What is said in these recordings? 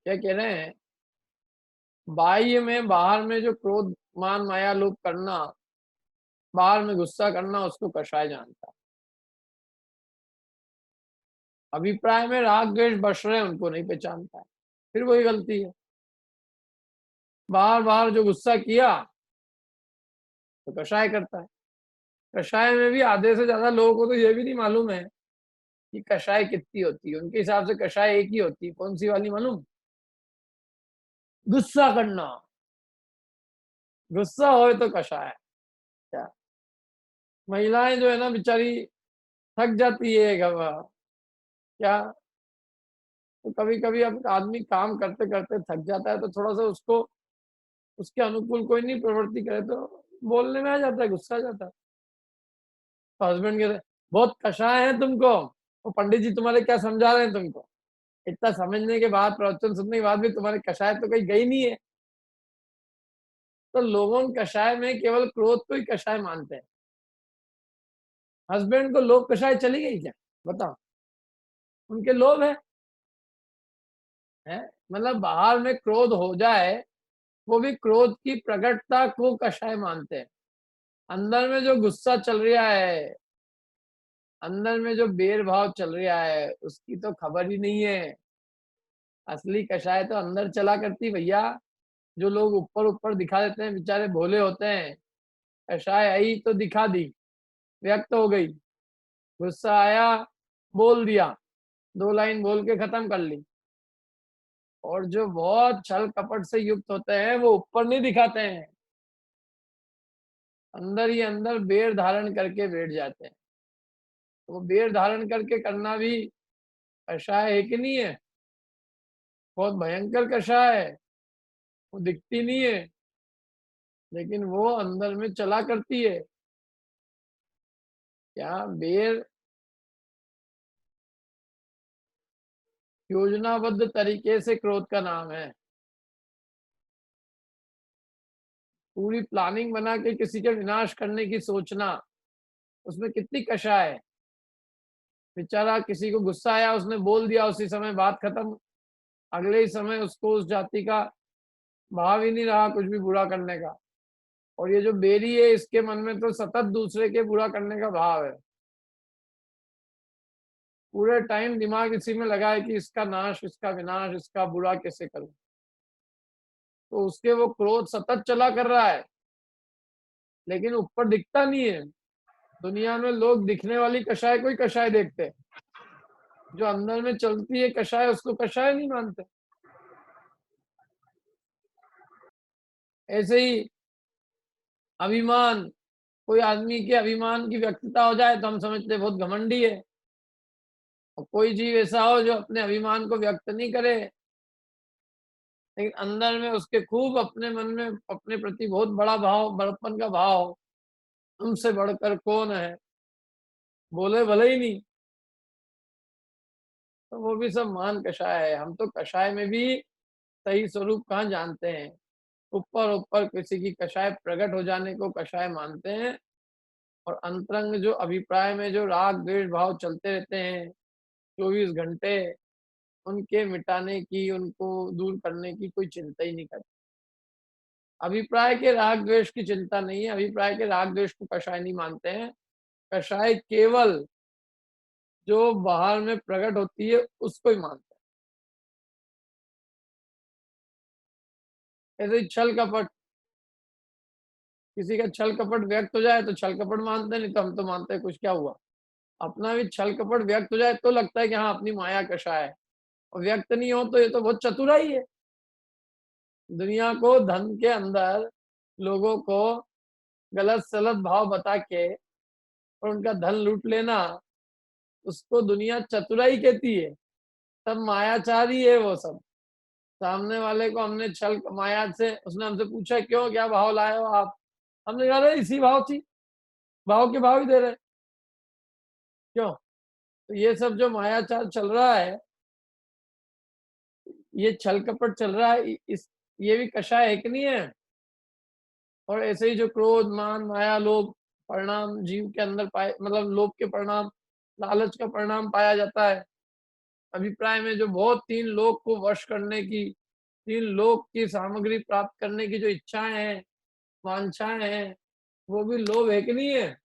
क्या कह रहे हैं, बाह्य में बाहर में जो क्रोध मान माया लोभ करना, बाहर में गुस्सा करना, उसको कषाय जानता है। अभिप्राय में राग द्वेष बस रहे हैं, उनको नहीं पहचानता है, फिर वही गलती है। बार बार जो गुस्सा किया तो कषाय करता है। कषाय में भी आधे से ज्यादा लोगों को तो ये भी नहीं मालूम है कि कषाय कितनी होती है। उनके हिसाब से कषाय एक ही होती है। कौन सी वाली मालूम? गुस्सा करना। गुस्सा हो तो कषाय। क्या महिलाएं जो है ना बेचारी थक जाती है क्या, तो कभी कभी अब आदमी काम करते करते थक जाता है, तो थोड़ा सा उसको उसके अनुकूल कोई नहीं प्रवृत्ति करे तो बोलने में आ जाता है, गुस्सा आ जाता है। तो हस्बैंड कहते बहुत कषाय है तुमको, वो पंडित जी तुम्हारे क्या समझा रहे हैं तुमको, इतना समझने के बाद, प्रवचन सुनने के बाद भी तुम्हारे कषाय तो कहीं गई नहीं है। तो लोगों कषाय में केवल क्रोध को ही कषाय मानते हैं। हस्बैंड को लोभ कषाय चली गई क्या? बताओ। उनके लोभ है मतलब बाहर में क्रोध हो जाए, वो भी क्रोध की प्रकटता को कषाय मानते हैं। अंदर में जो गुस्सा चल रहा है, अंदर में जो बेर भाव चल रहा है, उसकी तो खबर ही नहीं है। असली कषाय तो अंदर चला करती भैया। जो लोग ऊपर ऊपर दिखा देते हैं बेचारे भोले होते हैं। कषाय आई तो दिखा दी, व्यक्त हो गई, गुस्सा आया बोल दिया, दो लाइन बोल के खत्म कर ली। और जो बहुत छल कपट से युक्त होते हैं वो ऊपर नहीं दिखाते हैं, अंदर ही अंदर बेर धारण करके बैठ जाते हैं। तो वो बेर धारण करके करना भी कषाय है कि नहीं है? बहुत भयंकर कषाय है। वो दिखती नहीं है, लेकिन वो अंदर में चला करती है। क्या बेर योजनाबद्ध तरीके से क्रोध का नाम है। पूरी प्लानिंग बना के किसी के विनाश करने की सोचना, उसमें कितनी कषाय है। बेचारा किसी को गुस्सा आया, उसने बोल दिया, उसी समय बात खत्म। अगले ही समय उसको उस जाति का भाव ही नहीं रहा कुछ भी बुरा करने का। और ये जो बेरी है, इसके मन में तो सतत दूसरे के बुरा करने का भाव है। पूरे टाइम दिमाग इसी में लगा है कि इसका नाश, इसका विनाश, इसका बुरा कैसे करूं। तो उसके वो क्रोध सतत चला कर रहा है, लेकिन ऊपर दिखता नहीं है। दुनिया में लोग दिखने वाली कषाय को ही कषाय देखते हैं, जो अंदर में चलती है कषाय उसको कषाय नहीं मानते। ऐसे ही अभिमान, कोई आदमी के अभिमान की व्यक्तता हो जाए तो हम समझते हैं बहुत घमंडी है। और कोई जीव ऐसा हो जो अपने अभिमान को व्यक्त नहीं करे, लेकिन अंदर में उसके खूब अपने मन में अपने प्रति बहुत बड़ा भाव, बड़प्पन का भाव, हमसे बढ़कर कौन है, बोले भले ही नहीं, तो वो भी सब मान कषाय है। हम तो कषाय में भी सही स्वरूप कहाँ जानते हैं। ऊपर ऊपर किसी की कषाय प्रकट हो जाने को कषाय मानते हैं, और अंतरंग जो अभिप्राय में जो राग द्वेष भाव चलते रहते हैं 24 घंटे, उनके मिटाने की, उनको दूर करने की कोई चिंता ही नहीं करते। अभिप्राय के राग द्वेष की चिंता नहीं है, अभिप्राय के राग द्वेष को कषाय नहीं मानते हैं। कषाय केवल जो बाहर में प्रकट होती है उसको ही मानते हैं। ऐसे ही छल कपट, किसी का छल कपट व्यक्त हो जाए तो छल कपट मानते हैं, नहीं तो हम तो मानते हैं कुछ क्या हुआ। अपना भी छल कपट व्यक्त हो जाए तो लगता है कि हाँ अपनी माया कषाय है, और व्यक्त नहीं हो तो ये तो बहुत चतुराई है। दुनिया को धन के अंदर लोगों को गलत सलत भाव बता के और उनका धन लूट लेना, उसको दुनिया चतुराई कहती है। सब मायाचारी है वो सब। सामने वाले को हमने छल माया से, उसने हमसे पूछा क्यों, क्या भाव लाए हो आप, हमने कहा इसी भाव थी, भाव के भाव ही दे रहे क्यों। तो ये सब जो मायाचार चल रहा है, ये छल कपट चल रहा है, इस ये भी कषाय है कि नहीं है। और ऐसे ही जो क्रोध मान माया लोभ परिणाम जीव के अंदर पाए, मतलब लोभ के परिणाम, लालच का परिणाम पाया जाता है। अभिप्राय में जो बहुत 3 लोक को वश करने की, 3 लोक की सामग्री प्राप्त करने की जो इच्छाएं हैं, वांछाएं हैं, वो भी लोभ है कि नहीं है?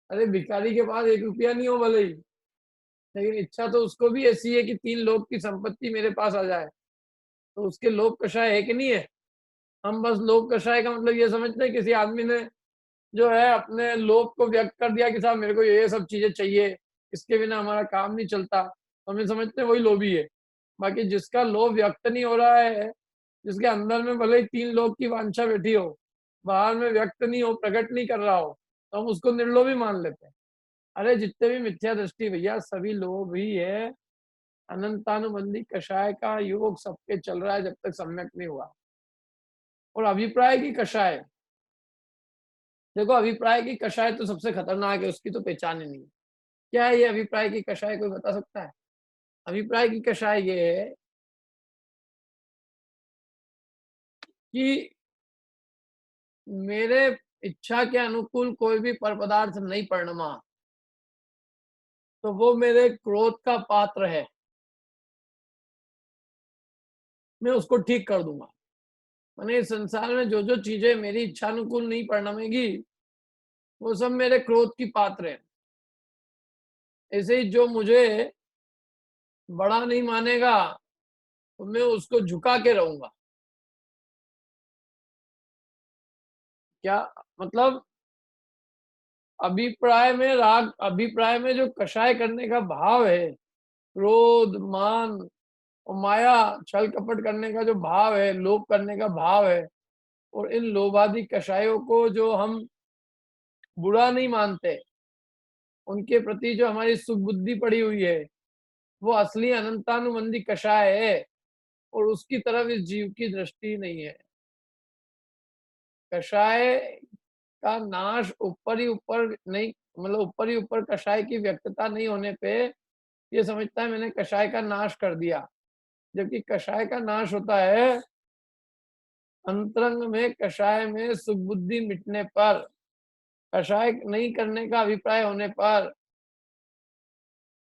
अरे भिखारी के पास 1 रुपया नहीं हो भले ही, लेकिन इच्छा तो उसको भी ऐसी है कि 3 लोक की संपत्ति मेरे पास आ जाए, तो उसके लोभ कषाय है कि नहीं है? हम बस लोभ कषाय का मतलब ये समझते हैं किसी आदमी ने जो है अपने लोभ को व्यक्त कर दिया कि साहब मेरे को ये सब चीजें चाहिए, इसके बिना हमारा काम नहीं चलता, तो हम ये समझते हैं वही लोभी है। बाकी जिसका लोभ व्यक्त नहीं हो रहा है, जिसके अंदर में भले ही 3 लोग की वांछा बैठी हो, बाहर में व्यक्त नहीं हो, प्रकट नहीं कर रहा हो, तो हम उसको निर्लोभी मान लेते हैं। अरे जितने भी मिथ्या दृष्टि भैया सभी लोभ ही है। अनंतानुबंधी कषाय का योग सबके चल रहा है जब तक सम्यक नहीं हुआ। और अभिप्राय की कषाय, देखो अभिप्राय की कषाय तो सबसे खतरनाक है, उसकी तो पहचान ही नहीं है। क्या है ये अभिप्राय की कषाय, कोई बता सकता है? अभिप्राय की कषाय ये है कि मेरे इच्छा के अनुकूल कोई भी पर पदार्थ नहीं परिणमा, तो वो मेरे क्रोध का पात्र है, मैं उसको ठीक कर दूंगा। मैंने इस संसार में जो जो चीजें मेरी इच्छा अनुकूल नहीं परिणमेगी, वो सब मेरे क्रोध की पात्र है। ऐसे ही जो मुझे बड़ा नहीं मानेगा, तो मैं उसको झुका के रहूंगा। क्या मतलब? अभिप्राय में राग, अभिप्राय में जो कषाय करने का भाव है, क्रोध, मान और माया, छल कपट करने का जो भाव है, लोभ करने का भाव है, और इन लोभादि कषायों को जो हम बुरा नहीं मानते, उनके प्रति जो हमारी सुबुद्धि पड़ी हुई है, वो असली अनंतानुबंधी कषाय है, और उसकी तरफ इस जीव की दृष्टि नहीं है। कषाय का नाश ऊपर ही ऊपर नहीं, मतलब ऊपर ही ऊपर कषाय की व्यक्तता नहीं होने पे ये समझता है मैंने कषाय का नाश कर दिया, जबकि कषाय का नाश होता है अंतरंग में, कषाय में सुबुद्धि मिटने पर, कषाय नहीं करने का अभिप्राय होने पर।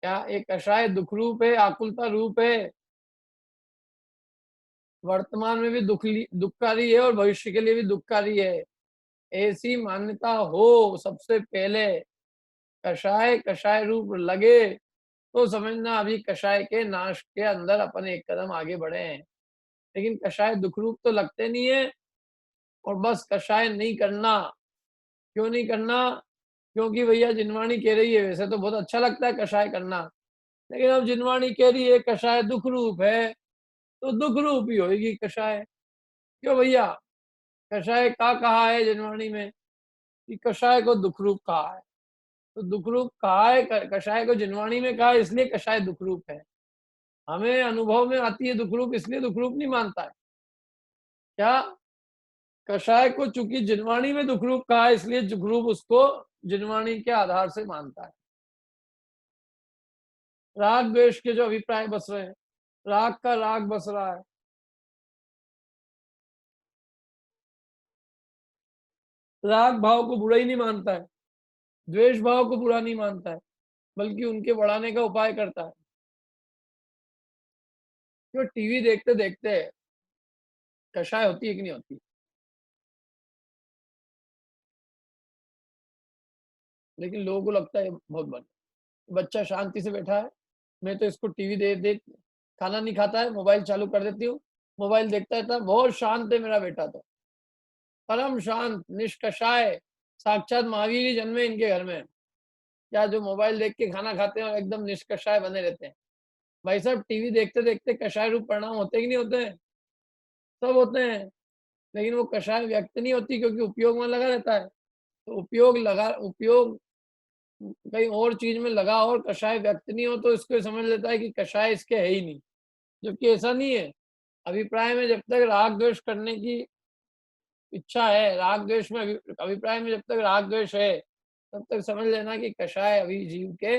क्या एक कषाय दुख रूप है, आकुलता रूप है, वर्तमान में भी दुखकारी है और भविष्य के लिए भी दुखकारी है। ऐसी मान्यता हो सबसे पहले, कषाय कषाय रूप लगे, तो समझना अभी कषाय के नाश के अंदर अपन एक कदम आगे बढ़े हैं। लेकिन कषाय दुख रूप तो लगते नहीं है, और बस कषाय नहीं करना। क्यों नहीं करना? क्योंकि भैया जिनवाणी कह रही है, वैसे तो बहुत अच्छा लगता है कषाय करना, लेकिन अब जिनवाणी कह रही है कषाय दुख रूप है, तो दुख रूप ही होगी कषाय। क्यों भैया? कषाय का कहा है जिनवाणी में कि कषाय को दुख रूप कहा है, तो दुख रूप कहा है, कषाय को जिनवाणी में कहा है, इसलिए कषाय दुख रूप है। हमें अनुभव में आती है दुख रूप, इसलिए दुख रूप नहीं मानता है। क्या? कषाय को चूंकि जिनवाणी में दुख रूप कहा है, इसलिए दुख रूप उसको जिनवाणी के आधार से मानता है। राग द्वेष के जो अभिप्राय बस रहे हैं, राग का राग बस रहा है, राग भाव को बुरा ही नहीं मानता है, द्वेष भाव को बुरा नहीं मानता है, बल्कि उनके बढ़ाने का उपाय करता है। क्यों? टीवी देखते देखते कषाय होती है कि नहीं होती? लेकिन लोगों को लगता है बहुत बड़ा बच्चा शांति से बैठा है, मैं तो इसको टीवी दे दे, खाना नहीं खाता है, मोबाइल चालू कर देती हूँ, मोबाइल देखता रहता है, बहुत शांत है मेरा बेटा, तो परम शांत निष्कषाय, साक्षात महावीर ही जन्मे इनके घर में। क्या जो मोबाइल देख के खाना खाते हैं और एकदम निष्कषाय बने रहते हैं? भाई साहब टीवी देखते देखते कषाय रूप परिणाम होते कि नहीं होते हैं? सब होते हैं। लेकिन वो कषाय व्यक्त नहीं होती, क्योंकि उपयोग में लगा रहता है। तो उपयोग कहीं और चीज में लगा और कषाय व्यक्त नहीं हो, तो इसको समझ लेता है कि कषाय इसके है ही नहीं, जबकि ऐसा नहीं है। अभिप्राय में जब तक राग द्वेष करने की इच्छा है, राग द्वेष में अभिप्राय में जब तक राग द्वेष है, तब तक समझ लेना कि कषाय अभी जीव के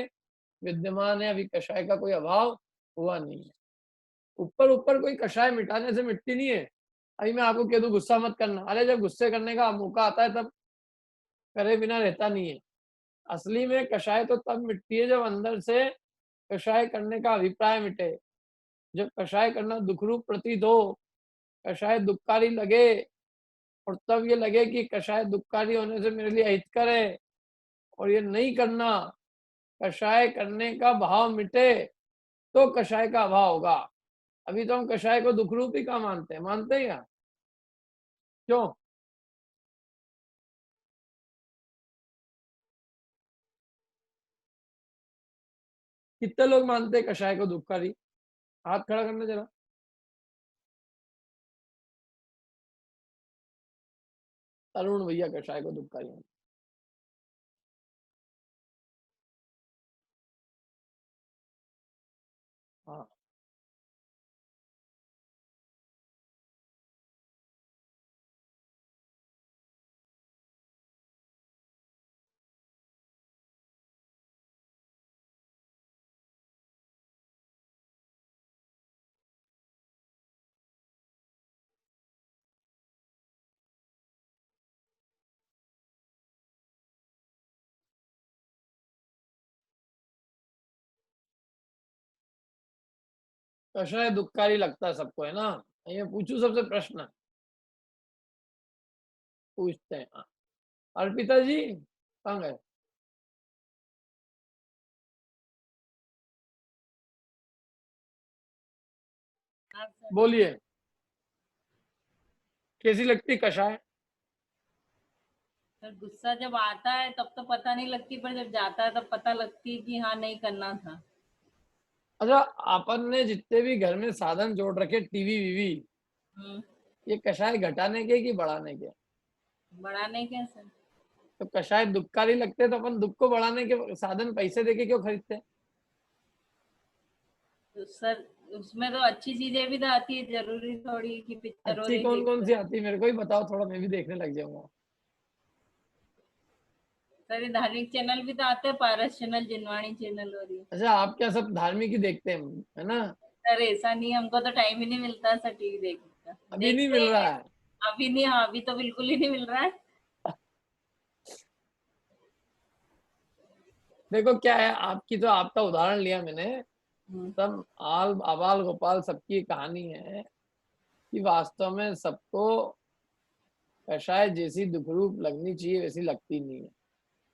विद्यमान है, अभी कषाय का कोई अभाव हुआ नहीं है। ऊपर ऊपर कोई कषाय मिटाने से मिटती नहीं है। अभी मैं आपको कह दूं गुस्सा मत करना, अरे जब गुस्से करने का मौका आता है तब करे बिना रहता नहीं है। असली में कषाय तो तब मिटती है जब अंदर से कषाय करने का अभिप्राय मिटे। जब कषाय करना दुखरूप प्रतीत हो, कषाय दुखकारी लगे, और तब ये लगे कि कषाय दुखकारी होने से मेरे लिए अहितकर है और ये नहीं करना, कषाय करने का भाव मिटे तो कषाय का अभाव होगा। अभी तो हम कषाय को दुखरूप ही का मानते हैं, मानते हैं क्या? क्यों? कितने लोग मानते हैं कषाय को दुखकारी? हाथ खड़ा करना जरा। अरुण भैया कषाय को दुखकारी मानते। हाँ, कषाय दुखकारी लगता है सबको, है ना? ये पूछू सबसे प्रश्न, पूछते हैं। हाँ। अर्पिता जी कहाँ गए? हाँ सर। बोलिए, कैसी लगती कषाय? सर गुस्सा जब आता है तब तो पता नहीं लगती, पर जब जाता है तब पता लगती है कि हाँ नहीं करना था। अच्छा, अपन ने जितने भी घर में साधन जोड़ रखे, टीवी वीवी, हम्म। ये कषाय घटाने के कि बढ़ाने के? बढ़ाने के सर। तो कषाय दुखकारी लगते हैं तो अपन दुख को बढ़ाने के साधन पैसे देके क्यों खरीदते हैं? तो सर उसमें तो अच्छी चीजें भी तो आती है, जरूरी थोड़ी कि पिक्चर और अच्छी ही कौन कौन देखते सी हैं। आती है, मेरे को ही बताओ थोड़ा, मैं भी देखने लग जाऊंगा। सर ये धार्मिक चैनल भी तो आते हैं, पारस चैनल, जिनवाणी चैनल और ये। अच्छा, आप क्या सब धार्मिक ही देखते हैं, है ना? सर ऐसा नहीं, हमको तो टाइम ही नहीं मिलता सर टीवी देखने का। अभी नहीं देखते मिल रहा हैं। है? अभी नहीं, हाँ अभी तो बिल्कुल ही नहीं मिल रहा है। देखो क्या है, आपकी तो आपका उदाहरण लिया मैंने, हम्म। सब आल आबाल गोपाल सबकी कहानी है कि वास्तव में सबको कषाय जैसी दुखरूप लगनी चाहिए वैसी लगती नहीं है।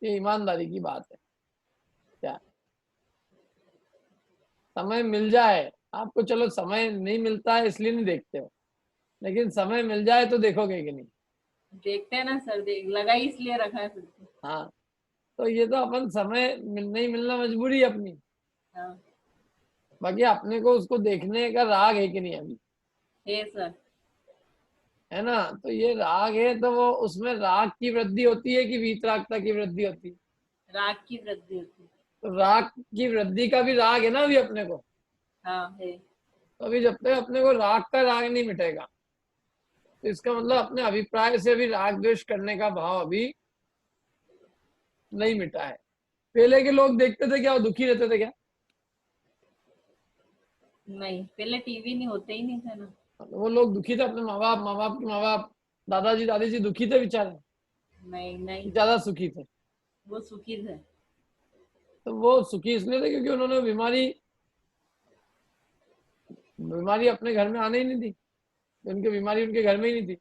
ये ईमानदारी की बात है। क्या समय मिल जाए आपको, चलो समय नहीं मिलता है इसलिए नहीं देखते हो, लेकिन समय मिल जाए तो देखोगे कि नहीं? देखते हैं ना सर, देख लगा ही इसलिए रखा है फिर तो। हाँ, तो ये तो अपन समय नहीं मिलना मजबूरी है अपनी। हाँ। बाकी अपने को उसको देखने का राग है कि नहीं अभी, है सर। है ना? तो ये राग है तो वो उसमें राग की वृद्धि होती है कि वीतरागता की वृद्धि होती है? राग की वृद्धि होती है। तो राग की वृद्धि का भी राग है ना अभी अपने को। हाँ है। तो अभी जब तक अपने को राग का राग नहीं मिटेगा, तो इसका मतलब अपने अभिप्राय से भी राग द्वेष करने का भाव अभी नहीं मिटा है। पहले के लोग देखते थे क्या, वो दुखी रहते थे क्या? नहीं, पहले टीवी नहीं, होते ही नहीं था ना। वो लोग दुखी थे, अपने माँ बाप के माँ बाप, दादाजी दादी जी दुखी थे बेचारे, नहीं नहीं। ज्यादा सुखी थे? वो सुखी थे। तो वो सुखी इसलिए थे क्योंकि उन्होंने बीमारी बीमारी अपने घर में आने ही नहीं दी, उनकी बीमारी उनके घर में ही नहीं थी।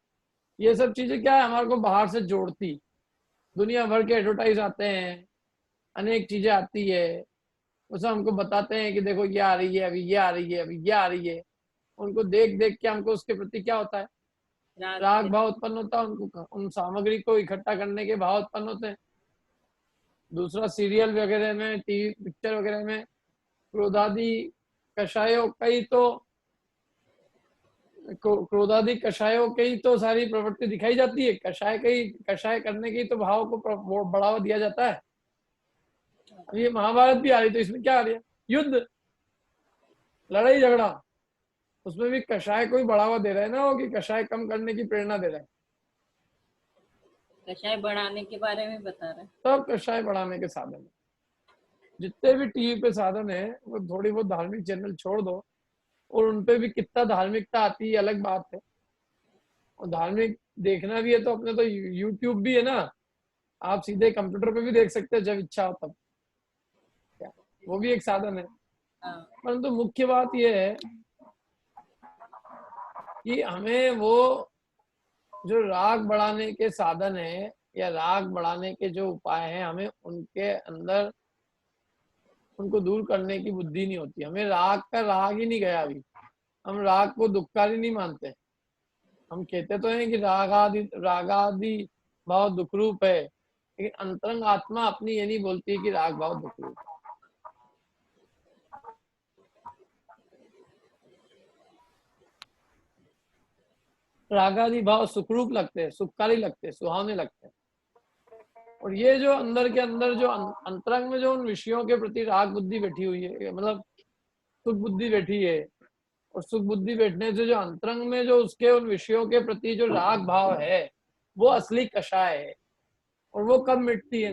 ये सब चीजें क्या है, हमारे को बाहर से जोड़ती, दुनिया भर के एडवर्टाइज आते हैं, अनेक चीजें आती है, उसमें हमको बताते हैं कि देखो ये आ रही है, अभी ये आ रही है, अभी ये आ रही है। उनको देख देख के हमको उसके प्रति क्या होता है, राग राग द्वेष। भाव उत्पन्न होता है, उनको उन सामग्री को इकट्ठा करने के भाव उत्पन्न होते हैं। दूसरा, सीरियल वगैरह में, टीवी पिक्चर वगैरह में क्रोधादि कषायों कई तो क्रोधादि कषायों की तो सारी प्रवृत्ति दिखाई जाती है, कषाय करने की तो भाव को बढ़ावा दिया जाता है। अब ये महाभारत भी आ रही तो इसमें क्या आ रही है, युद्ध, लड़ाई झगड़ा, उसमें भी कषाय को ही बढ़ावा दे रहे हैं ना वो, कि कषाय कम करने की प्रेरणा दे रहे हैं। कषाय बढ़ाने के बारे में बता रहे हैं। सब कषाय बढ़ाने के साधन है। जितने भी टीवी पे साधन है वो थोड़ी बहुत धार्मिक चैनल छोड़ दो, और उनपे भी कितना धार्मिकता आती है अलग बात है। और धार्मिक देखना भी है तो अपने तो यूट्यूब भी है ना, आप सीधे कंप्यूटर पे भी देख सकते हैं जब इच्छा हो तब, क्या वो भी एक साधन है। हाँ। परंतु मुख्य बात यह है कि हमें वो जो राग बढ़ाने के साधन है या राग बढ़ाने के जो उपाय हैं, हमें उनके अंदर उनको दूर करने की बुद्धि नहीं होती। हमें राग का राग ही नहीं गया अभी, हम राग को दुखकारी नहीं मानते। हम कहते तो हैं कि रागादि भाव दुख रूप है, लेकिन अंतरंग आत्मा अपनी ये नहीं बोलती है कि राग भाव दुख रूप है। रागादि भाव सुखरूप लगते हैं, सुखकारी लगते हैं, सुहावने लगते हैं। और ये जो अंदर के अंदर जो अंतरंग में जो उन विषयों के प्रति राग बुद्धि बैठी हुई है, मतलब सुख बुद्धि बैठी है, और सुख बुद्धि बैठने से जो अंतरंग में जो उसके उन विषयों के प्रति जो राग भाव है, वो असली कषाय है। और वो कब मिटती है?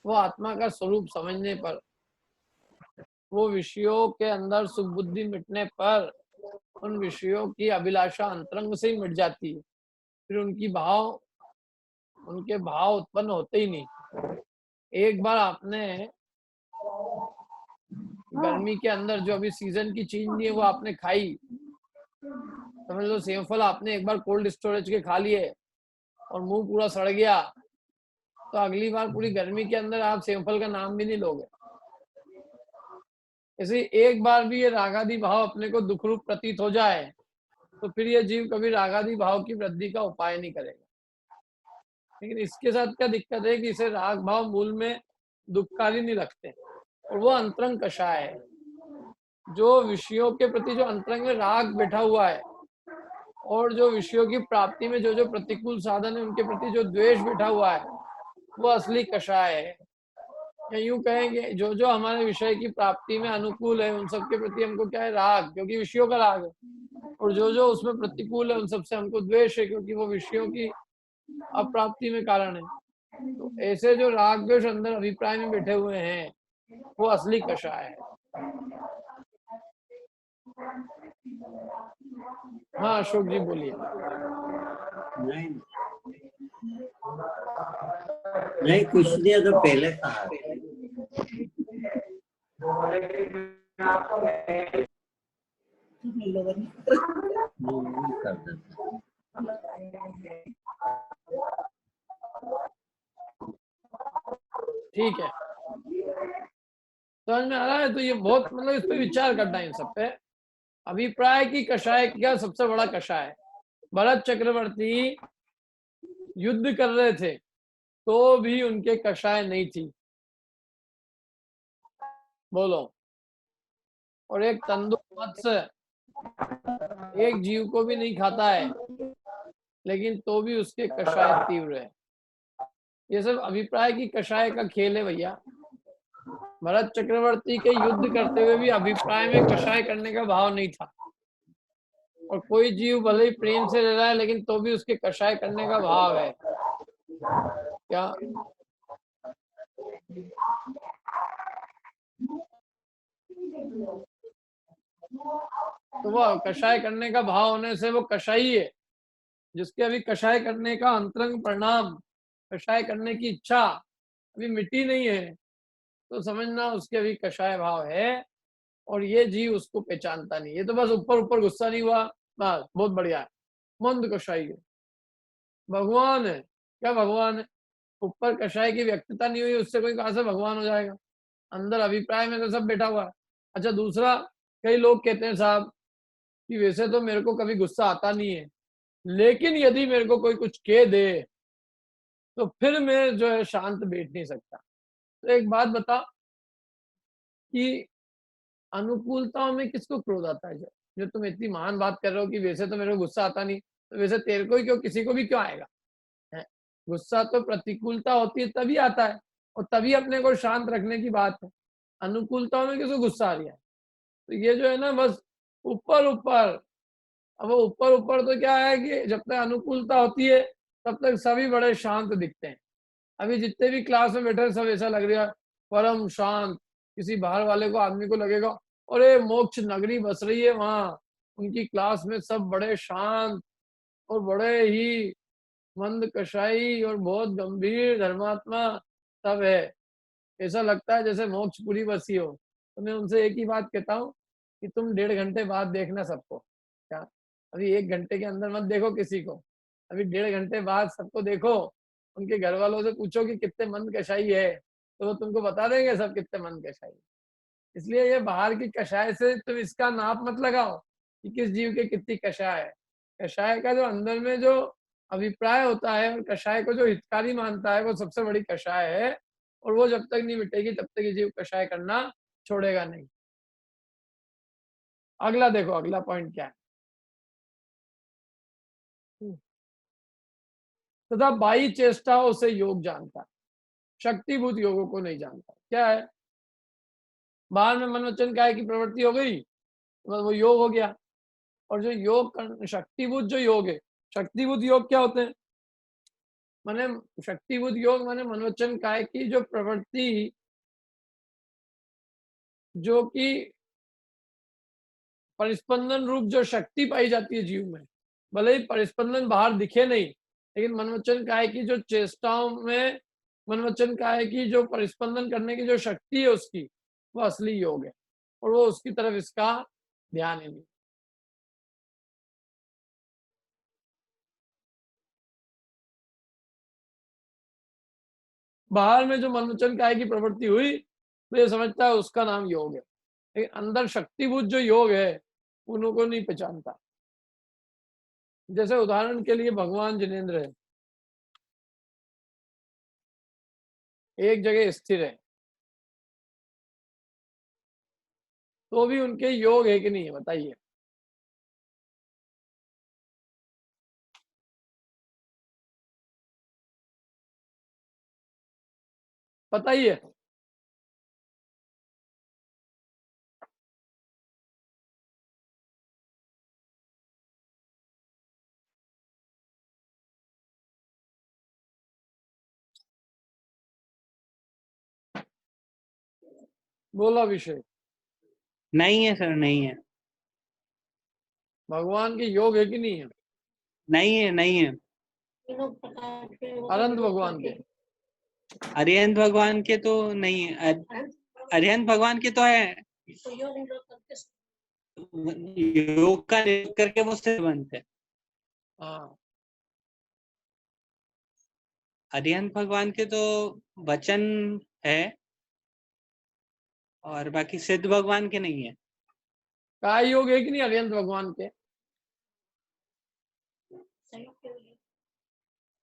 वो आत्मा का स्वरूप समझने पर, वो विषयों के अंदर सुख बुद्धि मिटने पर उन विषयों की अभिलाषा अंतरंग से ही मिट जाती है। फिर उनके भाव उत्पन्न होते ही नहीं। एक बार आपने गर्मी के अंदर जो अभी सीजन की चीज नहीं है वो आपने खाई, समझ लो सेवफल आपने एक बार कोल्ड स्टोरेज के खा लिए और मुंह पूरा सड़ गया, तो अगली बार पूरी गर्मी के अंदर आप सेवफल का नाम भी नहीं लोगे। ऐसे एक बार भी ये रागादि भाव अपने को दुख रूप प्रतीत हो जाए तो फिर ये जीव कभी रागादि भाव की वृद्धि का उपाय नहीं करेगा। लेकिन इसके साथ क्या दिक्कत है कि इसे राग भाव मूल में दुखकारी नहीं लगते, और वो अंतरंग कषाय है। जो विषयों के प्रति जो अंतरंग में राग बैठा हुआ है, और जो विषयों की प्राप्ति में जो जो प्रतिकूल साधन है उनके प्रति जो द्वेष बैठा हुआ है, वो असली कषाय है। या यूं कहेंगे जो जो हमारे विषय की प्राप्ति में अनुकूल है उन सब के प्रति हमको क्या है? राग, क्योंकि विषयों का राग है। और जो जो उसमें प्रतिकूल है उन सबसे हमको द्वेष है, क्योंकि वो विषयों की अप्राप्ति में कारण है। तो ऐसे जो राग द्वेष अंदर अभिप्राय में बैठे हुए हैं, वो असली कषाय है। हाँ अशोक जी बोलिए। नहीं नहीं, कुछ नहीं, तो पहले कहा कर देता। ठीक है, समझ में आ रहा है? तो ये बहुत मतलब इस पे विचार करना है इन सब पे। अभिप्राय की कषाय क्या सबसे बड़ा कषाय है। भरत चक्रवर्ती युद्ध कर रहे थे तो भी उनके कषाय नहीं थी, बोलो। और एक तंदुर मत्स्य एक जीव को भी नहीं खाता है, लेकिन तो भी उसके कषाय तीव्र है। ये सब अभिप्राय की कषाय का खेल है भैया। भरत चक्रवर्ती के युद्ध करते हुए भी अभिप्राय में कषाय करने का भाव नहीं था, और कोई जीव भले ही प्रेम से रह रहा है लेकिन तो भी उसके कषाय करने का भाव है। क्या तो वो कषाय करने का भाव होने से वो कषाई है। जिसके अभी कषाय करने का अंतरंग परिणाम, कषाय करने की इच्छा अभी मिटी नहीं है, तो समझना उसके अभी कषाय भाव है। और ये जीव उसको पहचानता नहीं। ये तो बस ऊपर ऊपर गुस्सा नहीं हुआ, बस बहुत बढ़िया है, मंद कषाई है, भगवान है। क्या भगवान है? ऊपर कषाय की व्यक्तता नहीं हुई, उससे कोई कहां से भगवान हो जाएगा? अंदर अभिप्राय में तो सब बैठा हुआ है। अच्छा दूसरा, कई लोग कहते हैं साहब कि वैसे तो मेरे को कभी गुस्सा आता नहीं है, लेकिन यदि मेरे को कोई कुछ कह दे तो फिर मैं जो है शांत बैठ नहीं सकता। तो एक बात बता कि अनुकूलताओं में किसको क्रोध आता है? जो तुम इतनी महान बात कर रहे हो कि वैसे तो मेरे को गुस्सा आता नहीं, तो वैसे तेरे को ही क्यों, किसी को भी क्यों आएगा है? गुस्सा तो प्रतिकूलता होती है तभी आता है, और तभी अपने को शांत रखने की बात है। अनुकूलताओं में किसको गुस्सा आ रहा है? तो ये जो है ना बस ऊपर ऊपर। अब वो ऊपर ऊपर तो क्या है कि जब तक अनुकूलता होती है तब तक सभी बड़े शांत दिखते हैं। अभी जितने भी क्लास में बैठे सब ऐसा लग रहा है परम शांत। किसी बाहर वाले को आदमी को लगेगा अरे मोक्ष नगरी बस रही है वहां, उनकी क्लास में सब बड़े शांत, और बड़े ही मंद कषाई और बहुत गंभीर धर्मात्मा सब है, ऐसा लगता है जैसे मोक्षपुरी बसी हो। तो मैं उनसे एक ही बात कहता हूँ कि तुम 1.5 घंटे बाद देखना सबको। क्या अभी 1 घंटे के अंदर मत देखो किसी को, अभी 1.5 घंटे बाद सबको देखो। उनके घर वालों से पूछो कि कितने मंद कषाई है, तो वो तुमको बता देंगे सब कितने मंद कषाई। इसलिए ये बाहर की कषाय से तुम इसका नाप मत लगाओ कि किस जीव के कितनी कषाय है। कषाय का जो अंदर में जो अभिप्राय होता है और कषाय को जो हितकारी मानता है, वो सबसे बड़ी कषाय है। और वो जब तक नहीं मिटेगी तब तक ये जीव कषाय करना छोड़ेगा नहीं। अगला देखो, अगला पॉइंट क्या है। तथा बाई चेष्टाओं से योग जानता है, शक्तिभूत योगों को नहीं जानता। क्या है? बाहर में मन वचन काय की प्रवृत्ति हो गई, तो वो योग हो गया। और जो योग शक्तिभूत जो योग है, शक्तिभूत योग क्या होते हैं? माने शक्तिभूत योग माने मन वचन काय की जो प्रवृत्ति, जो कि परिस्पंदन रूप जो शक्ति पाई जाती है जीव में, भले ही परिस्पंदन बाहर दिखे नहीं, लेकिन मन वचन काय की जो चेष्टाओं में मन वचन काय की जो परिस्पंदन करने की जो शक्ति है उसकी, वो असली योग है। और वो उसकी तरफ इसका ध्यान ही नहीं। बाहर में जो मन वचन काय की प्रवृत्ति हुई, तो ये समझता है उसका नाम योग है, लेकिन अंदर शक्तिभूत जो योग है उनको नहीं पहचानता। जैसे उदाहरण के लिए भगवान जिनेंद्र है, एक जगह स्थिर है, तो भी उनके योग है कि नहीं है बताइए? बताइए। बोला विषय। नहीं है सर, नहीं है। भगवान के योग है कि नहीं है? नहीं है, नहीं है। अनंत भगवान के, अरिहंत भगवान के तो नहीं है। अरिहंत भगवान के तो है। योग का निरोध करके वो सिद्ध बनते हैं। हाँ, अरिहंत भगवान के तो वचन है, और बाकी सिद्ध भगवान के नहीं है। काय योग है कि नहीं अरिहंत भगवान के?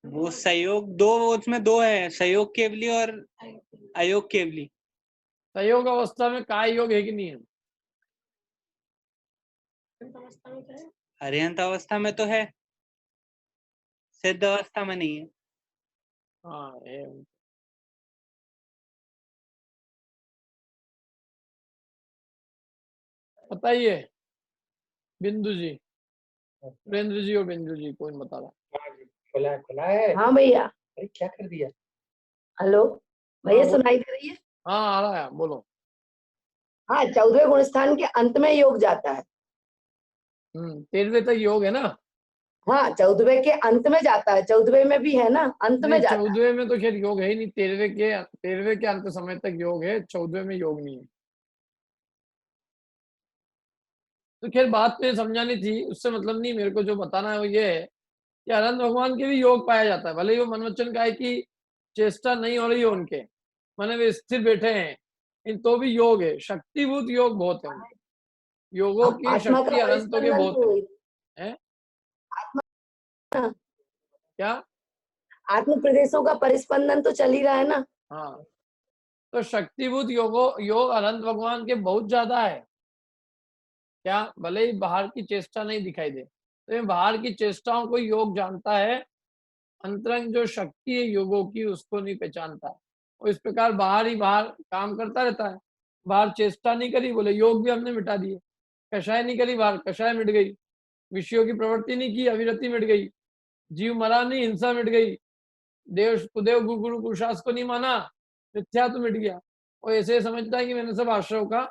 वो सहयोग दो, उसमें दो है, सहयोग केवली और अयोग केवली। सहयोग अवस्था में काय योग है कि नहीं है? अरिहंत अवस्था में तो है, सिद्ध अवस्था में नहीं है। हाँ है। बताइए बिंदु जी, वीरेंद्र जी और बिंदु जी, कौन बता रहा? खुला है। हाँ भैया। अरे क्या कर दिया? हेलो भैया, हाँ, सुनाई दे रही है? हाँ आ रहा है, बोलो। हाँ, 14वें गुणस्थान के अंत में योग जाता है। 13वें तक योग है ना? हाँ, 14वें के अंत में जाता है, 14वें में भी है ना, अंत में जाता है। 14वें में तो खैर योग है ही नहीं, 13वें के अंत समय तक योग है, 14वें में योग नहीं है। तो खैर बात तो ये समझानी थी, उससे मतलब नहीं, मेरे को जो बताना है वो ये है कि अनंत भगवान के भी योग पाया जाता है, भले ही वो मनवचन काय की चेष्टा नहीं हो रही है उनके, माने वे स्थिर बैठे हैं, इन तो भी योग है, शक्तिभूत योग बहुत है उनके, योगों की आत्मा का शक्ति अनंतों के परिस्पंदन बहुत तो है। आत्मा, क्या? आत्म प्रदेशों का परिस्पंदन तो चल ही रहा है ना। हाँ, तो शक्तिभूत योग अनंत भगवान के बहुत ज्यादा है। क्या? भले ही बाहर की चेष्टा नहीं दिखाई दे, तो ये बाहर की चेष्टाओं को योग जानता है, अंतरंग जो शक्ति है योगों की उसको नहीं पहचानता। और इस प्रकार बाहर ही बाहर काम करता रहता है, बाहर चेष्टा नहीं करी, बोले योग भी हमने मिटा दिए, कषाय नहीं करी, बाहर कषाय मिट गई, विषयों की प्रवृत्ति नहीं की, अविरति मिट गई, जीव मरा नहीं, हिंसा मिट गई, देव कुदेव गुरु पुरुषार्थ को नहीं माना, मिथ्या तो मिट गया। और ऐसे समझता है कि मैंने सब आश्रव का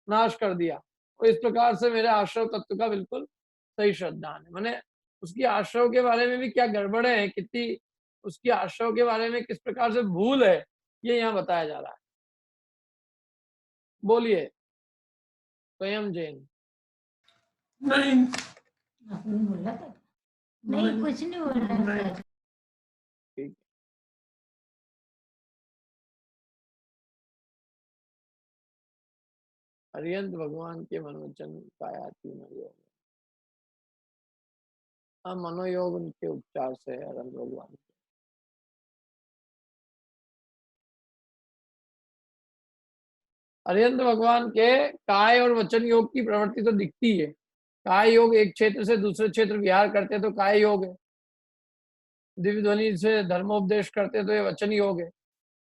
नाश कर दिया, और इस प्रकार से मेरे आश्रव तत्व का बिल्कुल सही श्रद्धा है। मैंने उसकी आश्रव के बारे में भी क्या गड़बड़ है, कितनी उसकी आश्रव के बारे में किस प्रकार से भूल है, ये यहाँ बताया जा रहा है। बोलिए स्वयं जैन। नहीं आपने बोला था? नहीं, कुछ नहीं बोला सर। ठीक। अरिहंत भगवान के मनोवचन काया तीन योग। हाँ, मनोयोग उनके उपचार से है अरिहंत भगवान के। अरिहंत भगवान के काय और वचन योग की प्रवृत्ति तो दिखती है। काय योग एक क्षेत्र से दूसरे क्षेत्र विहार करते तो काय योग है, दिव्य ध्वनि से धर्मोपदेश करते तो ये वचन योग है।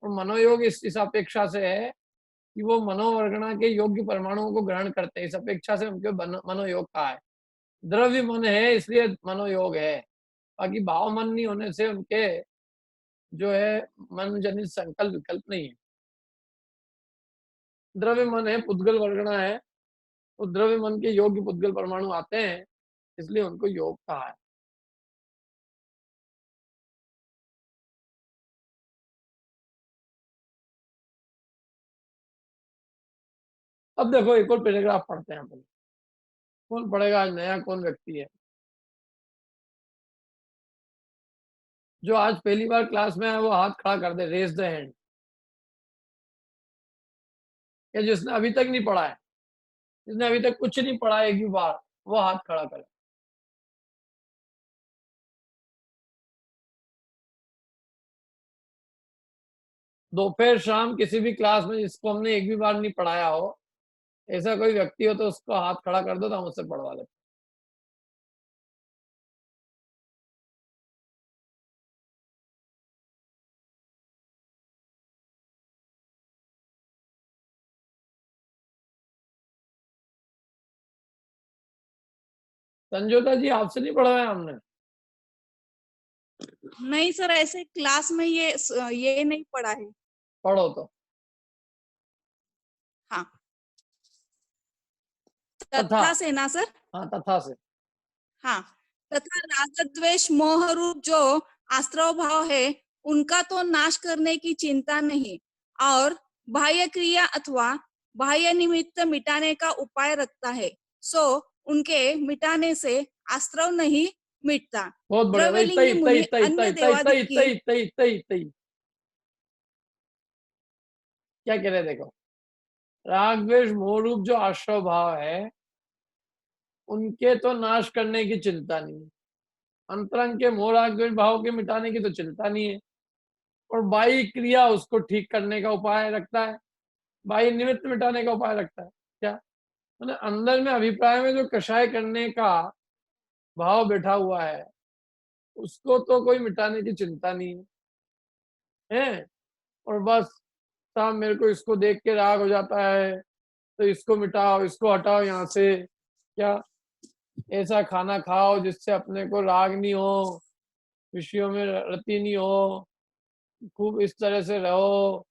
और मनोयोग इस अपेक्षा से है कि वो मनोवर्गणा के योग्य परमाणुओं को ग्रहण करते हैं, इस अपेक्षा से उनके मनोयोग कहा है। द्रव्य मन है इसलिए मनोयोग है, बाकी भाव मन नहीं होने से उनके जो है मन जनित संकल्प विकल्प नहीं है। द्रव्य मन है, पुद्गल वर्गणा है, तो द्रव्य मन के योग्य पुद्गल परमाणु आते हैं, इसलिए उनको योग कहा है। अब देखो एक और पैराग्राफ पढ़ते हैं अपन। कौन पढ़ेगा आज नया, कौन व्यक्ति है जो आज पहली बार क्लास में है? वो हाथ खड़ा कर दे, रेज द हैंड। या जिसने अभी तक नहीं पढ़ा है, जिसने अभी तक कुछ नहीं पढ़ा है एक भी बार, वो हाथ खड़ा करे। दोपहर शाम किसी भी क्लास में जिसको हमने एक भी बार नहीं पढ़ाया हो, ऐसा कोई व्यक्ति हो तो उसको हाथ खड़ा कर दो तो हम उससे पढ़वा लेते। संजोता जी आपसे नहीं पढ़वाया हमने? नहीं सर, ऐसे क्लास में ये नहीं पढ़ा है। पढ़ो तो। हाँ, तथा। तथा से ना सर? हाँ, तथा से। हाँ, तथा राग द्वेष मोह रूप जो आश्रव भाव है उनका तो नाश करने की चिंता नहीं, और बाह्य क्रिया अथवा बाह्य निमित्त मिटाने का उपाय रखता है, सो उनके मिटाने से आश्रव नहीं मिटता। बहुत बढ़िया। द्रव्यलिंगी मुनि अन्य देवादि की क्या कह रहे देखो, राग द्वेष मोह रूप जो आश्रव भाव है उनके तो नाश करने की चिंता नहीं है, अंतरंग के मोह राग द्वेष भाव के मिटाने की तो चिंता नहीं है, और बाह्य क्रिया उसको ठीक करने का उपाय रखता है, बाह्य निमित्त मिटाने का उपाय रखता है। क्या मैंने अंदर में अभिप्राय में जो कषाय करने का भाव बैठा हुआ है उसको तो कोई मिटाने की चिंता नहीं है, और बस साहब मेरे को इसको देख के राग हो जाता है तो इसको मिटाओ, इसको हटाओ यहाँ से। क्या ऐसा खाना खाओ जिससे अपने को राग नहीं हो, विषयों में रति नहीं हो, खूब इस तरह से रहो,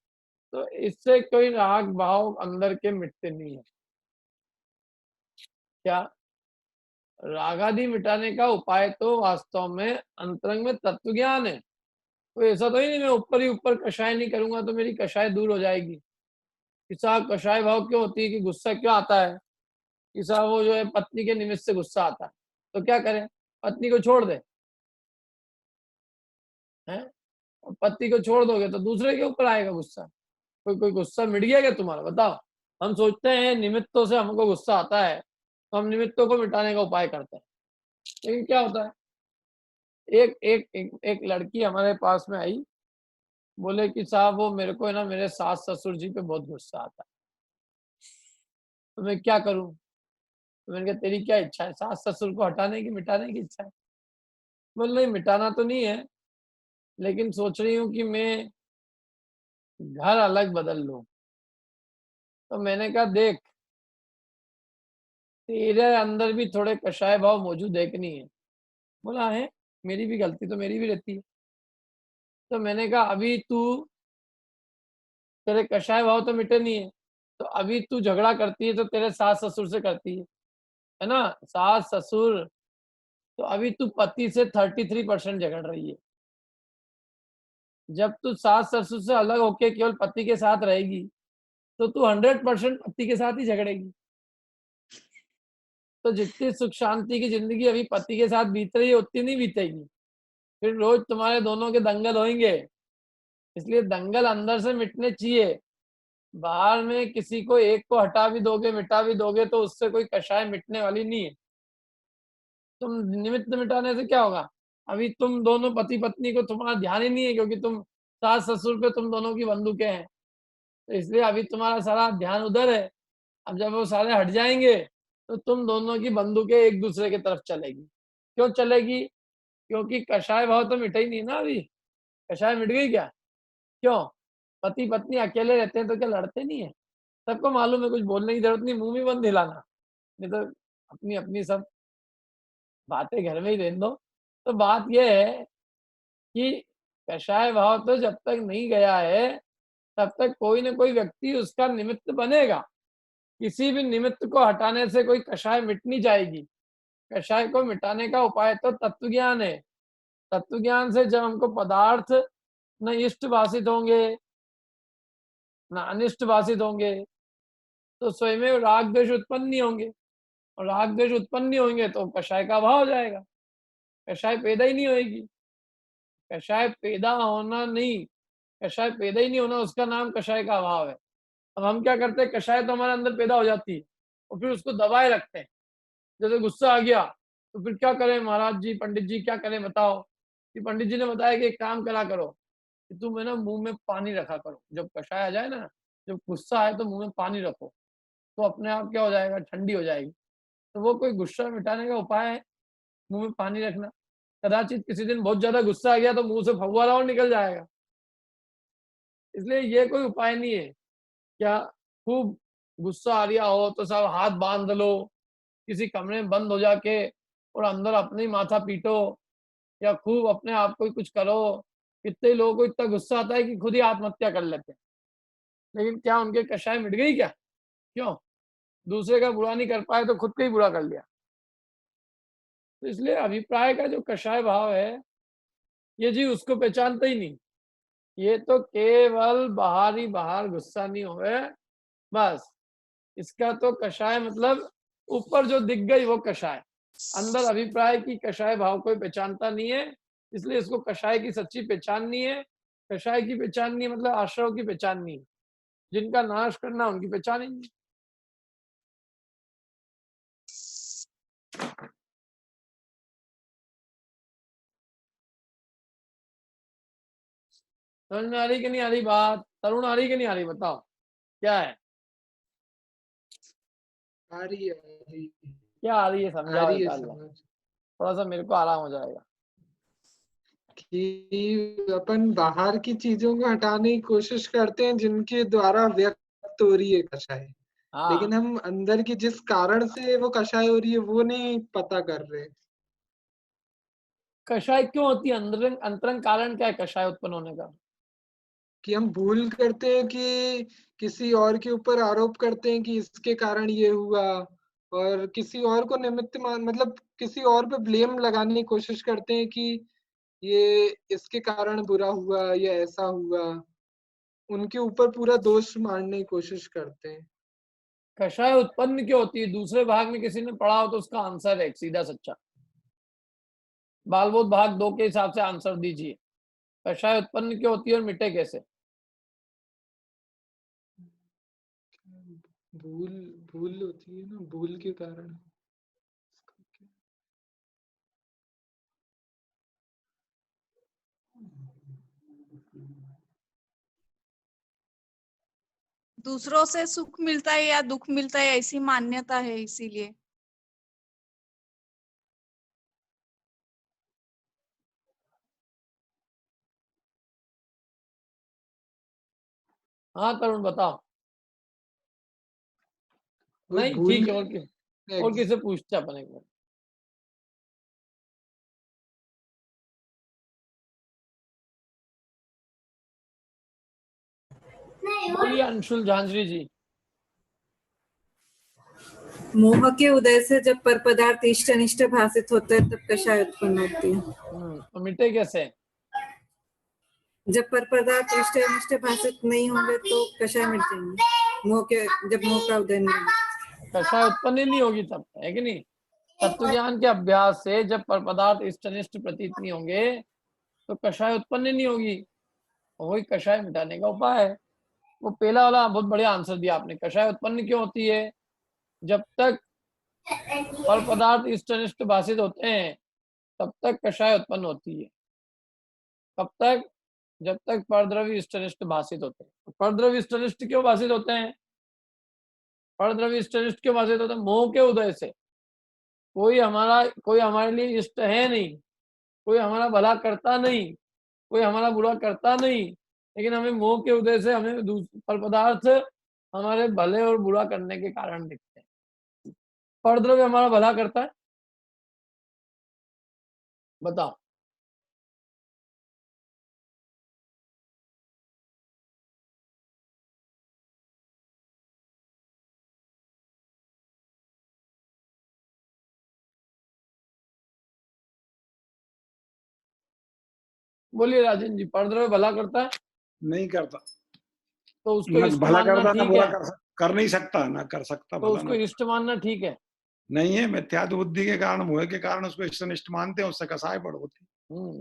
तो इससे कोई राग भाव अंदर के मिटते नहीं है। क्या रागादि मिटाने का उपाय तो वास्तव में अंतरंग में तत्व ज्ञान है। तो ऐसा तो ही नहीं मैं ऊपर ही ऊपर कषाय नहीं करूंगा तो मेरी कषाय दूर हो जाएगी। कि साहब कषाय भाव क्यों होती है, कि गुस्सा क्यों आता है, कि साहब वो जो है पत्नी के निमित्त से गुस्सा आता है, तो क्या करें, पत्नी को छोड़ दे हैं? पत्नी को छोड़ दोगे तो दूसरे के ऊपर आएगा गुस्सा। कोई गुस्सा मिट गया क्या तुम्हारा, बताओ? हम सोचते हैं निमित्तों से हमको गुस्सा आता है तो हम निमित्तों को मिटाने का उपाय करते हैं, लेकिन क्या होता है, एक लड़की हमारे पास में आई, बोले कि साहब वो मेरे को है ना मेरे सास ससुर जी पे बहुत गुस्सा आता है, तो मैं क्या करूं? तो मैंने कहा तेरी क्या इच्छा है, सास ससुर को हटाने की मिटाने की इच्छा है? बोले नहीं मिटाना तो नहीं है, लेकिन सोच रही हूँ कि मैं घर अलग बदल लूं। तो मैंने कहा देख तेरे अंदर भी थोड़े कषाय भाव मौजूद है कि नहीं है? बोला है, मेरी भी गलती तो मेरी भी रहती है। तो मैंने कहा अभी तू, तेरे कषाय भाव तो मिटे नहीं है, तो अभी तू झगड़ा करती है तो तेरे सास ससुर से करती है ना? सास ससुर तो अभी तू पति से 33% झगड़ रही है। जब तू सास ससुर से अलग होके केवल पति के साथ रहेगी तो तू 100% पति के साथ ही झगड़ेगी। तो जितनी सुख शांति की जिंदगी अभी पति के साथ बीत रही है उतनी नहीं बीतेगी, फिर रोज तुम्हारे दोनों के दंगल होंगे। इसलिए दंगल अंदर से मिटने चाहिए। बाहर में किसी को एक को हटा भी दोगे, मिटा भी दोगे तो उससे कोई कषाय मिटने वाली नहीं है। तुम निमित्त मिटाने से क्या होगा? अभी तुम दोनों पति पत्नी को तुम्हारा ध्यान ही नहीं है, क्योंकि तुम सास ससुर पे तुम दोनों की बंदूकें हैं, तो इसलिए अभी तुम्हारा सारा ध्यान उधर है। अब जब वो सारे हट जाएंगे तो तुम दोनों की बंदूकें एक दूसरे की तरफ चलेगी। क्यों चलेगी? क्योंकि कषाय भाव तो मिटा ही नहीं ना। अभी कषाय मिट गई क्या? क्यों? पति पत्नी अकेले रहते हैं तो क्या लड़ते नहीं है? सबको मालूम है, कुछ बोलने की जरूरत नहीं, मुंह भी बंद हिलाना, नहीं तो अपनी अपनी सब बातें घर में ही रहने दो। तो बात यह है कि कषाय भाव तो जब तक नहीं गया है तब तक कोई ना कोई व्यक्ति उसका निमित्त बनेगा। किसी भी निमित्त को हटाने से कोई कषाय मिट नहीं जाएगी। कषाय को मिटाने का उपाय तो तत्व ज्ञान है। तत्व ज्ञान से जब हमको पदार्थ न इष्ट भाषित होंगे न अनिष्ट भाषित होंगे तो स्वयं में राग द्वेष उत्पन्न नहीं होंगे, और राग द्वेष उत्पन्न नहीं होंगे तो कषाय का अभाव हो जाएगा, कषाय पैदा ही नहीं होगी। कषाय पैदा होना नहीं, कषाय पैदा ही नहीं होना, उसका नाम कषाय का अभाव है। अब हम क्या करते हैं, कषाय तो हमारे अंदर पैदा हो जाती है और फिर उसको दबाए रखते हैं। जैसे गुस्सा आ गया तो फिर क्या करें महाराज जी, पंडित जी क्या करें बताओ? कि पंडित जी ने बताया कि एक काम करा करो कि तुम है ना मुंह में पानी रखा करो। जब कषाय आ जाए ना, जब गुस्सा आए तो मुंह में पानी रखो, तो अपने आप क्या हो जाएगा, ठंडी हो जाएगी। तो वो कोई गुस्सा मिटाने का उपाय है, मुंह में पानी रखना। कदाचित किसी दिन बहुत ज्यादा गुस्सा आ गया तो मुंह से फव्वारा और निकल जाएगा। इसलिए ये कोई उपाय नहीं है। क्या खूब गुस्सा आ रहा हो तो सब हाथ बांध लो, किसी कमरे में बंद हो जाके और अंदर अपने ही माथा पीटो, या खूब अपने आप को ही कुछ करो। कितने लोगों को इतना गुस्सा आता है कि खुद ही आत्महत्या कर लेते हैं। लेकिन क्या उनके कषाय मिट गई क्या? क्यों? दूसरे का बुरा नहीं कर पाए तो खुद का ही बुरा कर लिया। तो इसलिए अभिप्राय का जो कषाय भाव है ये जी उसको पहचानते ही नहीं। ये तो केवल बाहर ही बाहर गुस्सा नहीं होवे बस, इसका तो कषाय मतलब ऊपर जो दिख गई वो कषाय, अंदर अभिप्राय की कषाय भाव कोई पहचानता नहीं है। इसलिए इसको कषाय की सच्ची पहचान नहीं है। कषाय की पहचान नहीं मतलब आश्रव की पहचान नहीं है। जिनका नाश करना उनकी पहचान ही नहीं। समझ में आ रही कि नहीं आ रही बात? तरुण आ रही कि नहीं आ रही बताओ, क्या है? आ रही है। क्या आ रही है आ समझाओ रही एक है आध बार। समझ थोड़ा सा मेरे को आराम हो जाएगा। कि अपन बाहर की चीजों को हटाने की कोशिश करते हैं जिनके द्वारा व्यक्त हो रही है कषाय, हाँ, लेकिन हम अंदर की जिस कारण से वो कषाय हो रही है वो नहीं पता कर रहे। कषाय क्यों होती है? अंतरंग अंतरंग कारण क्या है कषाय उत्पन्न होने का? कि हम भूल करते हैं कि किसी और के ऊपर आरोप करते हैं कि इसके कारण ये हुआ, और किसी और को निमित्त मान मतलब किसी और पे ब्लेम लगाने की कोशिश करते हैं कि ये इसके कारण बुरा हुआ या ऐसा हुआ, उनके ऊपर पूरा दोष मारने की कोशिश करते हैं। कषाय उत्पन्न क्यों होती है? दूसरे भाग में किसी ने पढ़ा हो तो उसका आंसर है सीधा सच्चा। बालबोध भाग 2 के हिसाब से आंसर दीजिए। कषाय उत्पन्न क्यों होती है और मिटे कैसे? भूल भूल होती है ना, भूल के कारण। दूसरों से सुख मिलता है या दुख मिलता है ऐसी मान्यता है, इसीलिए। हाँ तरुण बताओ। वो नहीं भूल ठीक है, और किसे पूछते अपन एक बार। बोलिए अंशुल झांझरी जी। मोह के उदय से जब पर पदार्थ इष्ट अनिष्ट भाषित होता है तब कषाय उत्पन्न होती है। तो मिटे कैसे? जब पर पदार्थ इष्ट अनिष्ट भाषित नहीं होंगे तो कषाय मिट जाएंगे। जब मोह का उदय नहीं होगा कषाय उत्पन्न ही नहीं होगी तब, है कि नहीं? तत्व ज्ञान के अभ्यास से जब पर पदार्थ इष्ट अनिष्ट प्रतीत नहीं होंगे तो कषाय उत्पन्न ही नहीं होगी। वही कषाय मिटाने का उपाय है। वो पहला वाला बहुत बढ़िया आंसर दिया आपने। कषाय उत्पन्न क्यों होती है? जब तक पर पदार्थ इष्ट अनिष्ट भाषित होते हैं तब तक कषाय उत्पन्न होती है। कब तक? जब तक परद्रव्य इष्ट अनिष्ट भाषित होते हैं। परद्रव्य इष्ट अनिष्ट क्यों भाषित होते हैं? परद्रव्य इष्ट अनिष्ट क्यों भाषित होते हैं? मोह के उदय से। कोई हमारे लिए इष्ट है नहीं, कोई हमारा भला करता नहीं, कोई हमारा बुरा करता नहीं, लेकिन हमें मोह के उदय से हमें पर पदार्थ हमारे भले और बुरा करने के कारण दिखते हैं। परद्रव्य हमारा भला करता है? बताओ। बोलिए राजन जी, परद्रव्य भला करता है? नहीं करता। तो उसको ना इष्ट भला मानना करता ना ठीक बुरा है? कर नहीं सकता, ना कर सकता तो भला उसको ना इष्ट मानना ठीक है? नहीं है। मिथ्यात्व बुद्धि के कारण, मोह के कारण उसको इष्टनिष्ठ मानते हैं, उससे कसाय पड़ होती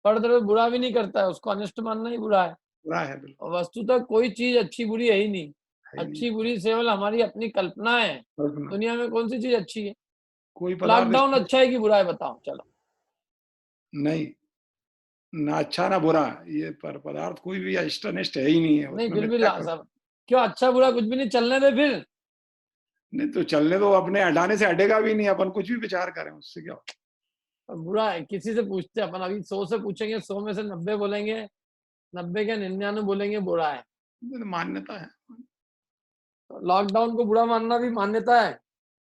परद्रव्य बुरा भी नहीं करता है, उसको अनिष्ट मानना ही बुरा है। बुरा है बिल्कुल। वस्तुतः कोई चीज अच्छी बुरी है ही नहीं। है ही अच्छी बुरी केवल हमारी अपनी कल्पना है। नहीं। दुनिया में कौन सी चीज अच्छी है? कोई पदार्थ लॉकडाउन अच्छा है कि बुरा है? बताओ चलो। नहीं, ना अच्छा ना बुरा। ये पर पदार्थ कोई भी इष्ट अनिष्ट है ही नहीं है। नहीं उसमें फिर भी मिथ्या कर सब क्यों? अच्छा बुरा कुछ भी नहीं, चलने दे फिर। नहीं तो चलने दो, अपने हटाने से हटेगा भी नहीं। अपन कुछ भी विचार करें उससे क्या होता? और बुरा है किसी से पूछते हैं अपन, अभी 100 से पूछेंगे, 100 में से 90 बोलेंगे, 90 क्या 99 बोलेंगे बुरा है। ये तो मान्यता है। तो लॉकडाउन को बुरा मानना भी मान्यता है।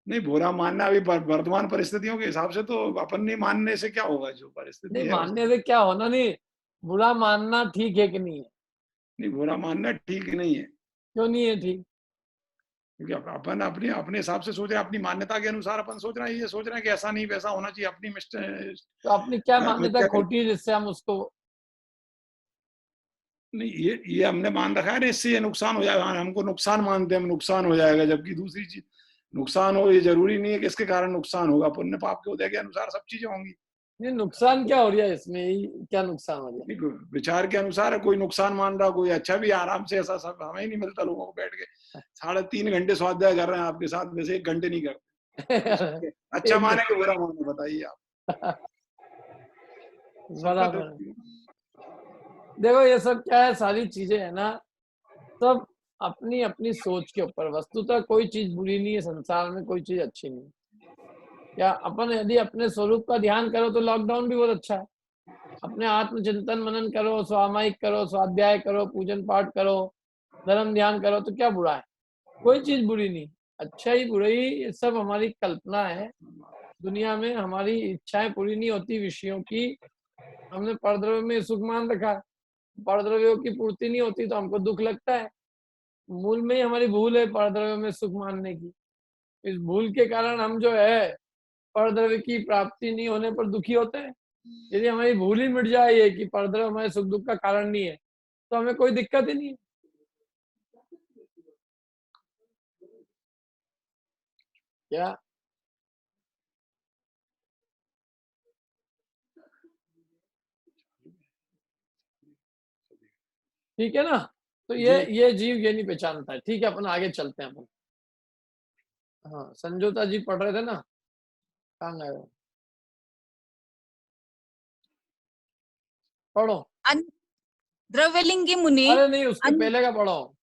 नहीं, बुरा मानना अभी वर्तमान परिस्थितियों के हिसाब से तो अपन नहीं मानने से क्या होगा? जो परिस्थिति नहीं है मानने से क्या होना, नहीं बुरा मानना ठीक है कि नहीं है? नहीं, बुरा मानना ठीक नहीं है। क्यों नहीं है ठीक? क्योंकि अपन अपने अपने हिसाब से सोच रहे हैं, अपनी मान्यता के अनुसार अपन सोच रहे हैं, ये सोच रहे हैं कि ऐसा नहीं वैसा होना चाहिए। अपनी तो अपनी क्या मान्यता खोटी है जिससे हम उसको नहीं, ये हमने मान रखा है ना, इससे ये नुकसान हो जाएगा। हमको नुकसान मानते हैं हम, नुकसान हो जाएगा। जबकि दूसरी चीज नुकसान हो, ये जरूरी नहीं है कि इसके कारण नुकसान होगा। पुण्य पाप के उदय के अनुसार सब चीजें होंगी। नहीं नुकसान क्या हो रहा है इसमें? क्या नुकसान हो रहा है? विचार के अनुसार है। कोई नुकसान मान रहा, कोई अच्छा भी। आराम से ऐसा सब हमें ही नहीं मिलता लोगों को बैठ के 3.5 घंटे स्वाध्याय कर रहे हैं आपके साथ, वैसे 1 घंटे नहीं करते। अच्छा माने कि बुरा माने, बताइए आप। बराबर। देखो ये सब क्या है, सारी चीजें है ना, सब अपनी अपनी सोच के ऊपर। वस्तुतः कोई चीज बुरी नहीं है संसार में, कोई चीज अच्छी नहीं है। क्या अपन यदि अपने स्वरूप का ध्यान करो तो लॉकडाउन भी बहुत अच्छा है। अपने आत्मचिंतन मनन करो, स्वामायिक करो, स्वाध्याय करो, पूजन पाठ करो, धर्म ध्यान करो, तो क्या बुरा है? कोई चीज बुरी नहीं। अच्छा ही बुराई ये सब हमारी कल्पना है। दुनिया में हमारी इच्छाएं पूरी नहीं होती विषयों की। हमने परद्रव्य में सुख मान रखा है, परद्रव्यों की पूर्ति नहीं होती तो हमको दुख लगता है। मूल में ही हमारी भूल है परद्रव्य में सुख मानने की। इस भूल के कारण हम जो है परद्रव्य की प्राप्ति नहीं होने पर दुखी होते हैं। यदि हमारी भूल ही मिट जाए ये कि परद्रव्य हमारे सुख दुख का कारण नहीं है तो हमें कोई दिक्कत ही नहीं है। क्या ठीक है ना? तो ये जीव ये नहीं पहचानता है। ठीक है, अपन आगे चलते हैं अपन। हाँ संजोता जी पढ़ रहे थे ना, कहाँ गए हो? पढ़ो। द्रव्यलिंगी मुनि अरे नहीं, उसके पहले का पढ़ो।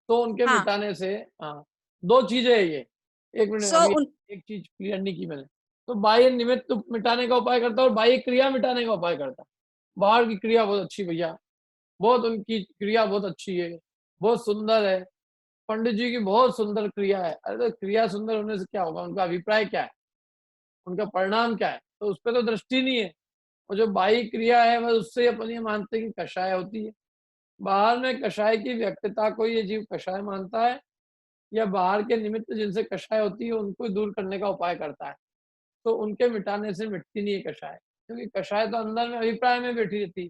तो उनके हाँ। मिटाने से, हाँ 2 चीजें है ये। 1 मिनट, So, अभी एक चीज क्लियर नहीं की मैंने। तो बाह्य निमित्त मिटाने का उपाय करता है और बाह्य क्रिया मिटाने का उपाय करता है। बाहर की क्रिया बहुत अच्छी भैया, बहुत उनकी क्रिया बहुत अच्छी है, बहुत सुंदर है। पंडित जी की बहुत सुंदर क्रिया है। अरे तो क्रिया सुंदर होने से क्या होगा? उनका अभिप्राय क्या है, उनका परिणाम क्या है? तो उस पर तो दृष्टि नहीं है। और जो बाह्य क्रिया है बस उससे अपन ये मानते हैं कि कषाय होती है। बाहर में कषाय की व्यक्तता को ये जीव कषाय मानता है या बाहर के निमित्त जिनसे कषाय होती है उनको दूर करने का उपाय करता है। तो उनके मिटाने से मिटती नहीं है कषाय, क्योंकि कषाय तो अंदर में अभिप्राय में बैठी रहती है।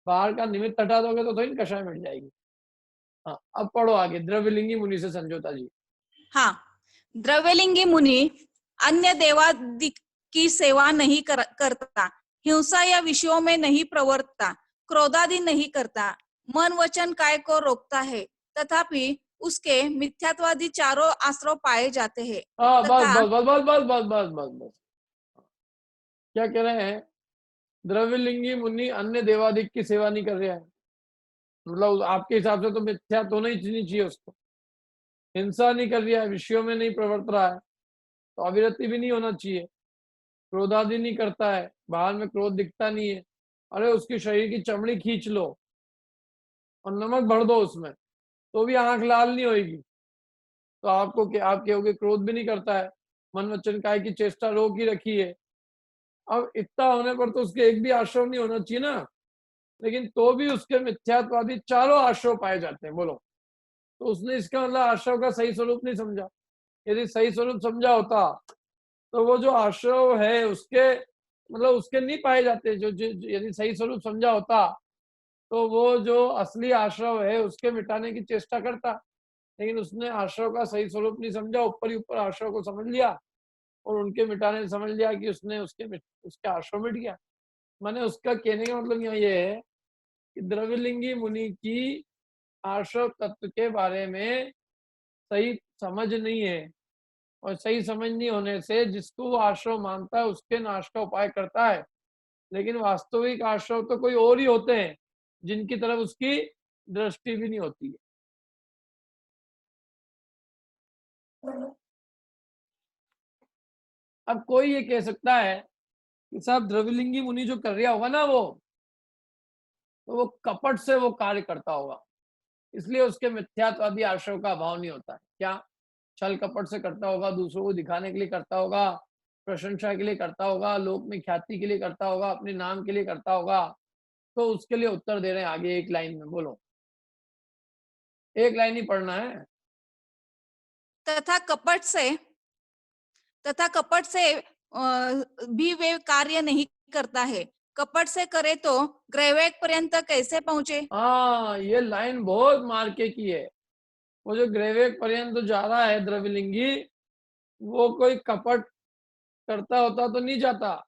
बाहर का निमित्त हटा दोगे तो थोड़ी कषाय मिट जाएगी। हाँ, अब पढ़ो आगे। द्रव्यलिंगी मुनि से समझौता जी। हाँ, द्रव्यलिंगी मुनि अन्य देवादि की सेवा नहीं करता, हिंसा या विषयों में नहीं प्रवर्तता, क्रोधादि नहीं करता, मन वचन काय को रोकता है, तथापि उसके मिथ्यात्वादी चारों आश्रव पाए जाते हैं। हाँ, बस तथा बस बस बस बस बस बस बस बस। क्या कह रहे हैं? द्रव्यलिंगी मुनि अन्य देवादिक की सेवा नहीं कर रहे हैं, मतलब आपके हिसाब से तो मिथ्या तो नहीं चाहिए उसको। हिंसा नहीं कर रहा है, विषयों में नहीं प्रवर्त रहा है, तो अविरति भी नहीं होना चाहिए। क्रोधादि नहीं करता है, बाहर में क्रोध दिखता नहीं है। अरे उसकी शरीर की चमड़ी खींच लो और नमक भर दो उसमें, तो भी आंख लाल नहीं होगी। तो आपको क्या, आप कहोगे क्रोध भी नहीं करता है, मन वचन काय की चेष्टा रोक ही रखी है। अब इतना होने पर तो उसके एक भी आश्रव नहीं होना चाहिए ना, लेकिन तो भी उसके मिथ्यात्वादी चारों आश्रव पाए जाते हैं। बोलो, तो उसने इसका मतलब आश्रव का सही स्वरूप नहीं समझा। यदि सही स्वरूप समझा होता तो वो जो आश्रव है उसके मतलब उसके नहीं पाए जाते। जो यदि सही स्वरूप समझा होता तो वो जो असली आश्रव है उसके मिटाने की चेष्टा करता, लेकिन उसने आश्रव का सही स्वरूप नहीं समझा, ऊपर ही ऊपर आश्रव को समझ लिया और उनके मिटाने से समझ लिया कि उसने उसके आश्रव मिट गया। माने उसका कहने का मतलब यहाँ ये है कि द्रव्यलिंगी मुनि की आश्रव तत्व के बारे में सही समझ नहीं है, और सही समझ नहीं होने से जिसको वो आश्रव मानता है उसके नाश का उपाय करता है, लेकिन वास्तविक आश्रव तो कोई और ही होते हैं जिनकी तरफ उसकी दृष्टि भी नहीं होती है। अब कोई ये कह सकता है कि साहब द्रव्यलिंगी मुनि जो कर रहा होगा ना तो वो कपट से वो कार्य करता होगा, इसलिए उसके मिथ्यात्वादी आश्रव का अभाव नहीं होता है। क्या छल कपट से करता होगा, दूसरों को दिखाने के लिए करता होगा, प्रशंसा के लिए करता होगा, लोक में ख्याति के लिए करता होगा, अपने नाम के लिए करता होगा? तो उसके लिए उत्तर दे रहे हैं आगे एक लाइन में। बोलो, एक लाइन ही पढ़ना है। तथा कपट से भी वे कार्य नहीं करता है। कपट से करे तो ग्रैवेक पर्यंत कैसे पहुंचे? हाँ, ये लाइन बहुत मार्के की है। वो जो ग्रैवेक पर्यंत जा रहा है द्रव्यलिंगी, वो कोई कपट करता होता तो नहीं जाता।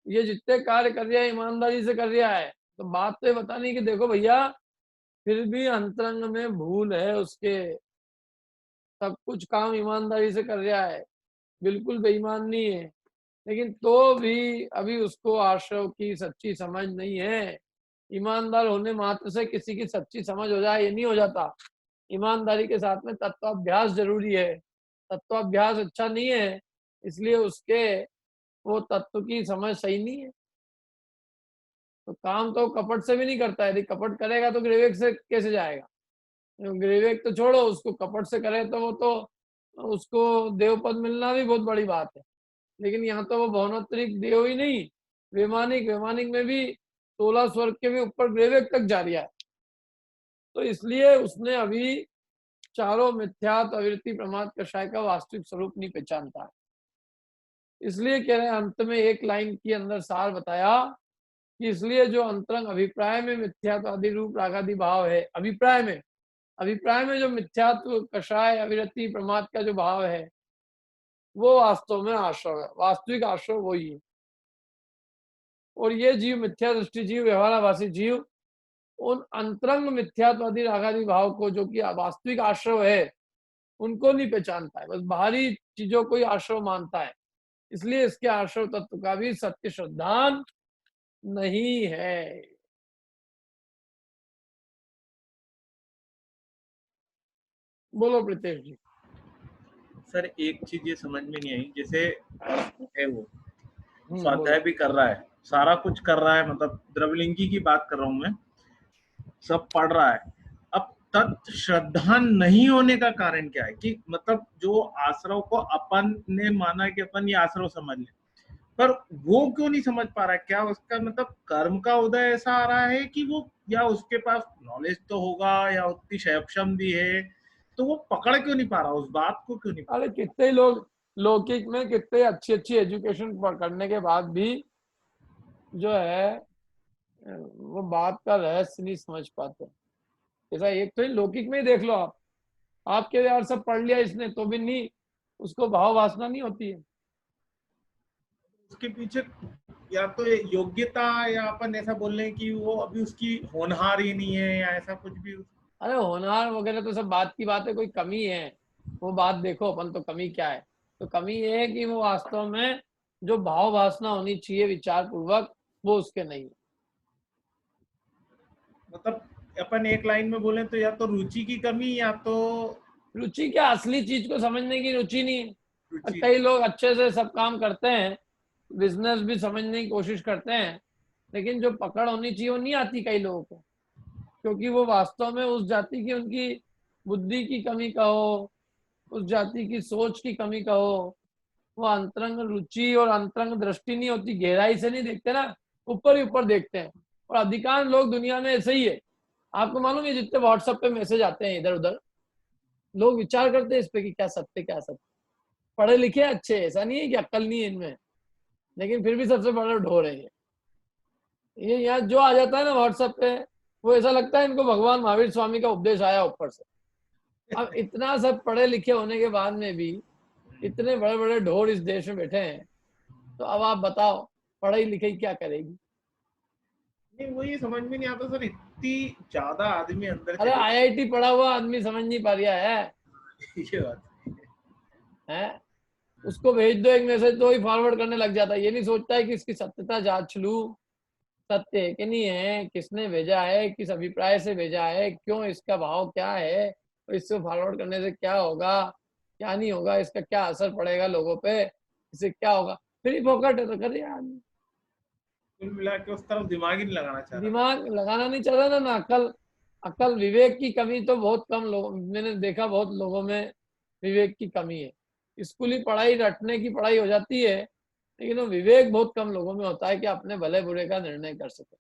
ये जितने कार्य कर रहा है ईमानदारी से कर रहा है। तो बात तो बतानी कि देखो भैया, फिर भी अंतरंग में भूल है उसके, सब कुछ काम ईमानदारी से कर रहा है, बिल्कुल बेईमान नहीं है, लेकिन तो भी अभी उसको आश्रव की सच्ची समझ नहीं है। ईमानदार होने मात्र से किसी की सच्ची समझ हो जाए ये नहीं हो जाता। ईमानदारी के साथ में तत्वाभ्यास जरूरी है। तत्वाभ्यास अच्छा नहीं है, इसलिए उसके वो तत्व की समझ सही नहीं है। तो काम तो कपट से भी नहीं करता है। यदि कपट करेगा तो ग्रेवेक से कैसे जाएगा? ग्रेवेक तो छोड़ो, उसको कपट से करे तो वो तो उसको देवपद मिलना भी बहुत बड़ी बात है। लेकिन यहाँ तो वो भवनोत्तरिक देव ही नहीं, वैमानिक में भी 16 स्वर्ग के भी ऊपर ग्रेवेक तक जा रहा है। तो इसलिए उसने अभी चारों मिथ्यात्व, अविरति, प्रमाद, कषाय का वास्तविक स्वरूप नहीं पहचानता है। इसलिए कह रहे हैं अंत में एक लाइन के अंदर सार बताया कि इसलिए जो अंतरंग अभिप्राय में मिथ्यात्व आदि रूप रागादि भाव है, अभिप्राय में जो मिथ्यात्व, कषाय, अविरति, प्रमाद का जो भाव है वो वास्तव में आश्रव है। वास्तविक आश्रव वही है। और ये जीव, मिथ्या दृष्टि जीव, व्यवहाराभासी जीव, उन अंतरंग मिथ्यात्वादी रागादि भाव को जो कि वास्तविक आश्रव है उनको नहीं पहचानता है, बस बाहरी चीजों को ही आश्रव मानता है। इसलिए इसके आश्रव तत्व का भी सत्य श्रद्धान नहीं है। बोलो प्रीतेश जी। सर एक चीज ये समझ में नहीं आई, जैसे है वो बोलो। स्वाध्याय भी कर रहा है, सारा कुछ कर रहा है, मतलब द्रव्यलिंगी की बात कर रहा हूँ मैं, सब पढ़ रहा है। अब तत् श्रद्धा नहीं होने का कारण क्या है? कि मतलब जो आश्रव को अपन ने माना कि अपन ये आश्रव समझ ले, पर वो क्यों नहीं समझ पा रहा है? क्या उसका मतलब कर्म का उदय ऐसा आ रहा है कि वो, या उसके पास नॉलेज तो होगा या उतनी सक्षम भी है, तो वो पकड़ क्यों नहीं पा रहा, उस बात को क्यों नहीं पा अरे कितने लोग लौकिक में कितने अच्छी अच्छी एजुकेशन करने के बाद भी जो है वो बात का रहस्य नहीं समझ पाते। ऐसा एक तो ही लौकिक में ही देख लो आप, आपके यार सब पढ़ लिया इसने तो भी नहीं, उसको भाव वासना नहीं होती है। उसके पीछे या तो योग्यता, या अपन ऐसा बोल रहे हैं कि वो अभी उसकी होनहार ही नहीं है, या ऐसा कुछ भी। अरे होनहार वगैरह तो सब बात की बात है, कोई कमी है वो बात देखो अपन, तो कमी क्या है, तो कमी ये है कि वो वास्तव में जो भाव वासना होनी चाहिए विचार पूर्वक वो उसके नहीं है। मतलब अपन एक लाइन में बोले तो या तो रुचि की कमी, या तो रुचि क्या, असली चीज को समझने की रुचि नहीं है। रुचि। कई लोग अच्छे से सब काम करते हैं, बिजनेस भी समझने की कोशिश करते हैं, लेकिन जो पकड़ होनी चाहिए वो नहीं आती कई लोगों को, क्योंकि वो वास्तव में उस जाति की उनकी बुद्धि की कमी कहो, उस जाति की सोच की कमी कहो, वो अंतरंग रुचि और अंतरंग दृष्टि नहीं होती, गहराई से नहीं देखते ना, ऊपर ही ऊपर देखते हैं। और अधिकांश लोग दुनिया में ऐसे ही है। आपको मालूम है जितने व्हाट्सएप पे मैसेज आते हैं इधर उधर, लोग विचार करते हैं इस पे कि क्या सत्य क्या सत्य। पढ़े लिखे अच्छे, ऐसा नहीं है कि अक्ल नहीं है इनमें, लेकिन फिर भी सबसे बड़ा ढोर है ये यहाँ जो आ जाता है ना व्हाट्सएप पे, वो ऐसा लगता है इनको भगवान महावीर स्वामी का उपदेश आया ऊपर से। अब इतना सब पढ़े लिखे होने के बाद में भी इतने बड़े बड़े ढोर इस देश में बैठे हैं, तो अब आप बताओ पढ़ाई लिखाई क्या करेगी। नहीं, वो ये समझ में नहीं आता सर, इतनी ज्यादा आदमी अंदर अरे आईआईटी पढ़ा हुआ आदमी समझ नहीं पा रहा है, ये बात है? उसको भेज दो एक मैसेज तो ही फॉरवर्ड करने लग जाता है, ये नहीं सोचता है कि इसकी सत्यता जांच लूं, सत्य है कि नहीं है, किसने भेजा है, किस अभिप्राय से भेजा है, क्यों, इसका भाव क्या है, और इससे फॉरवर्ड करने से क्या होगा क्या नहीं होगा, इसका क्या असर पड़ेगा लोगों पे, इससे क्या होगा। फिर ही फोकट है तो कर दिया आदमी। कुल मिला के उस तरफ दिमाग ही नहीं लगाना चाह रहा। दिमाग लगाना नहीं चाहता ना अकल, अकल विवेक की कमी तो बहुत कम लोगों, मैंने देखा बहुत लोगों में विवेक की कमी है। स्कूली पढ़ाई रटने की पढ़ाई हो जाती है, लेकिन वो विवेक बहुत कम लोगों में होता है कि अपने भले बुरे का निर्णय कर सके।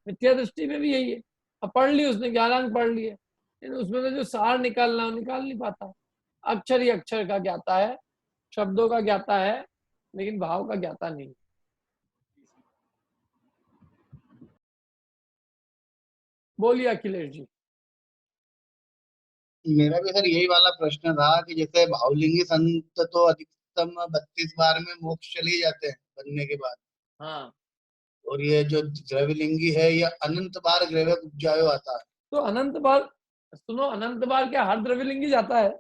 मिथ्या दृष्टि में भी यही है, अब पढ़ ली उसने 11 अंक पढ़ लिए, लेकिन उसमें से जो सार निकालना वो निकाल नहीं पाता। अक्षर ही अक्षर का ज्ञाता है, शब्दों का ज्ञाता है, लेकिन भाव का ज्ञाता नहीं। बोलिए अखिलेश जी। मेरा भी सर यही वाला प्रश्न था कि जैसे भावलिंगी संत तो अधिकतम 32 बार में मोक्ष चले ही जाते हैं बनने के बाद, हाँ, और ये जो द्रव्यलिंगी है ये अनंत बार ग्रह उपजायो आता है। तो अनंत बार, सुनो, अनंत बार क्या हर द्रव्यलिंगी जाता है?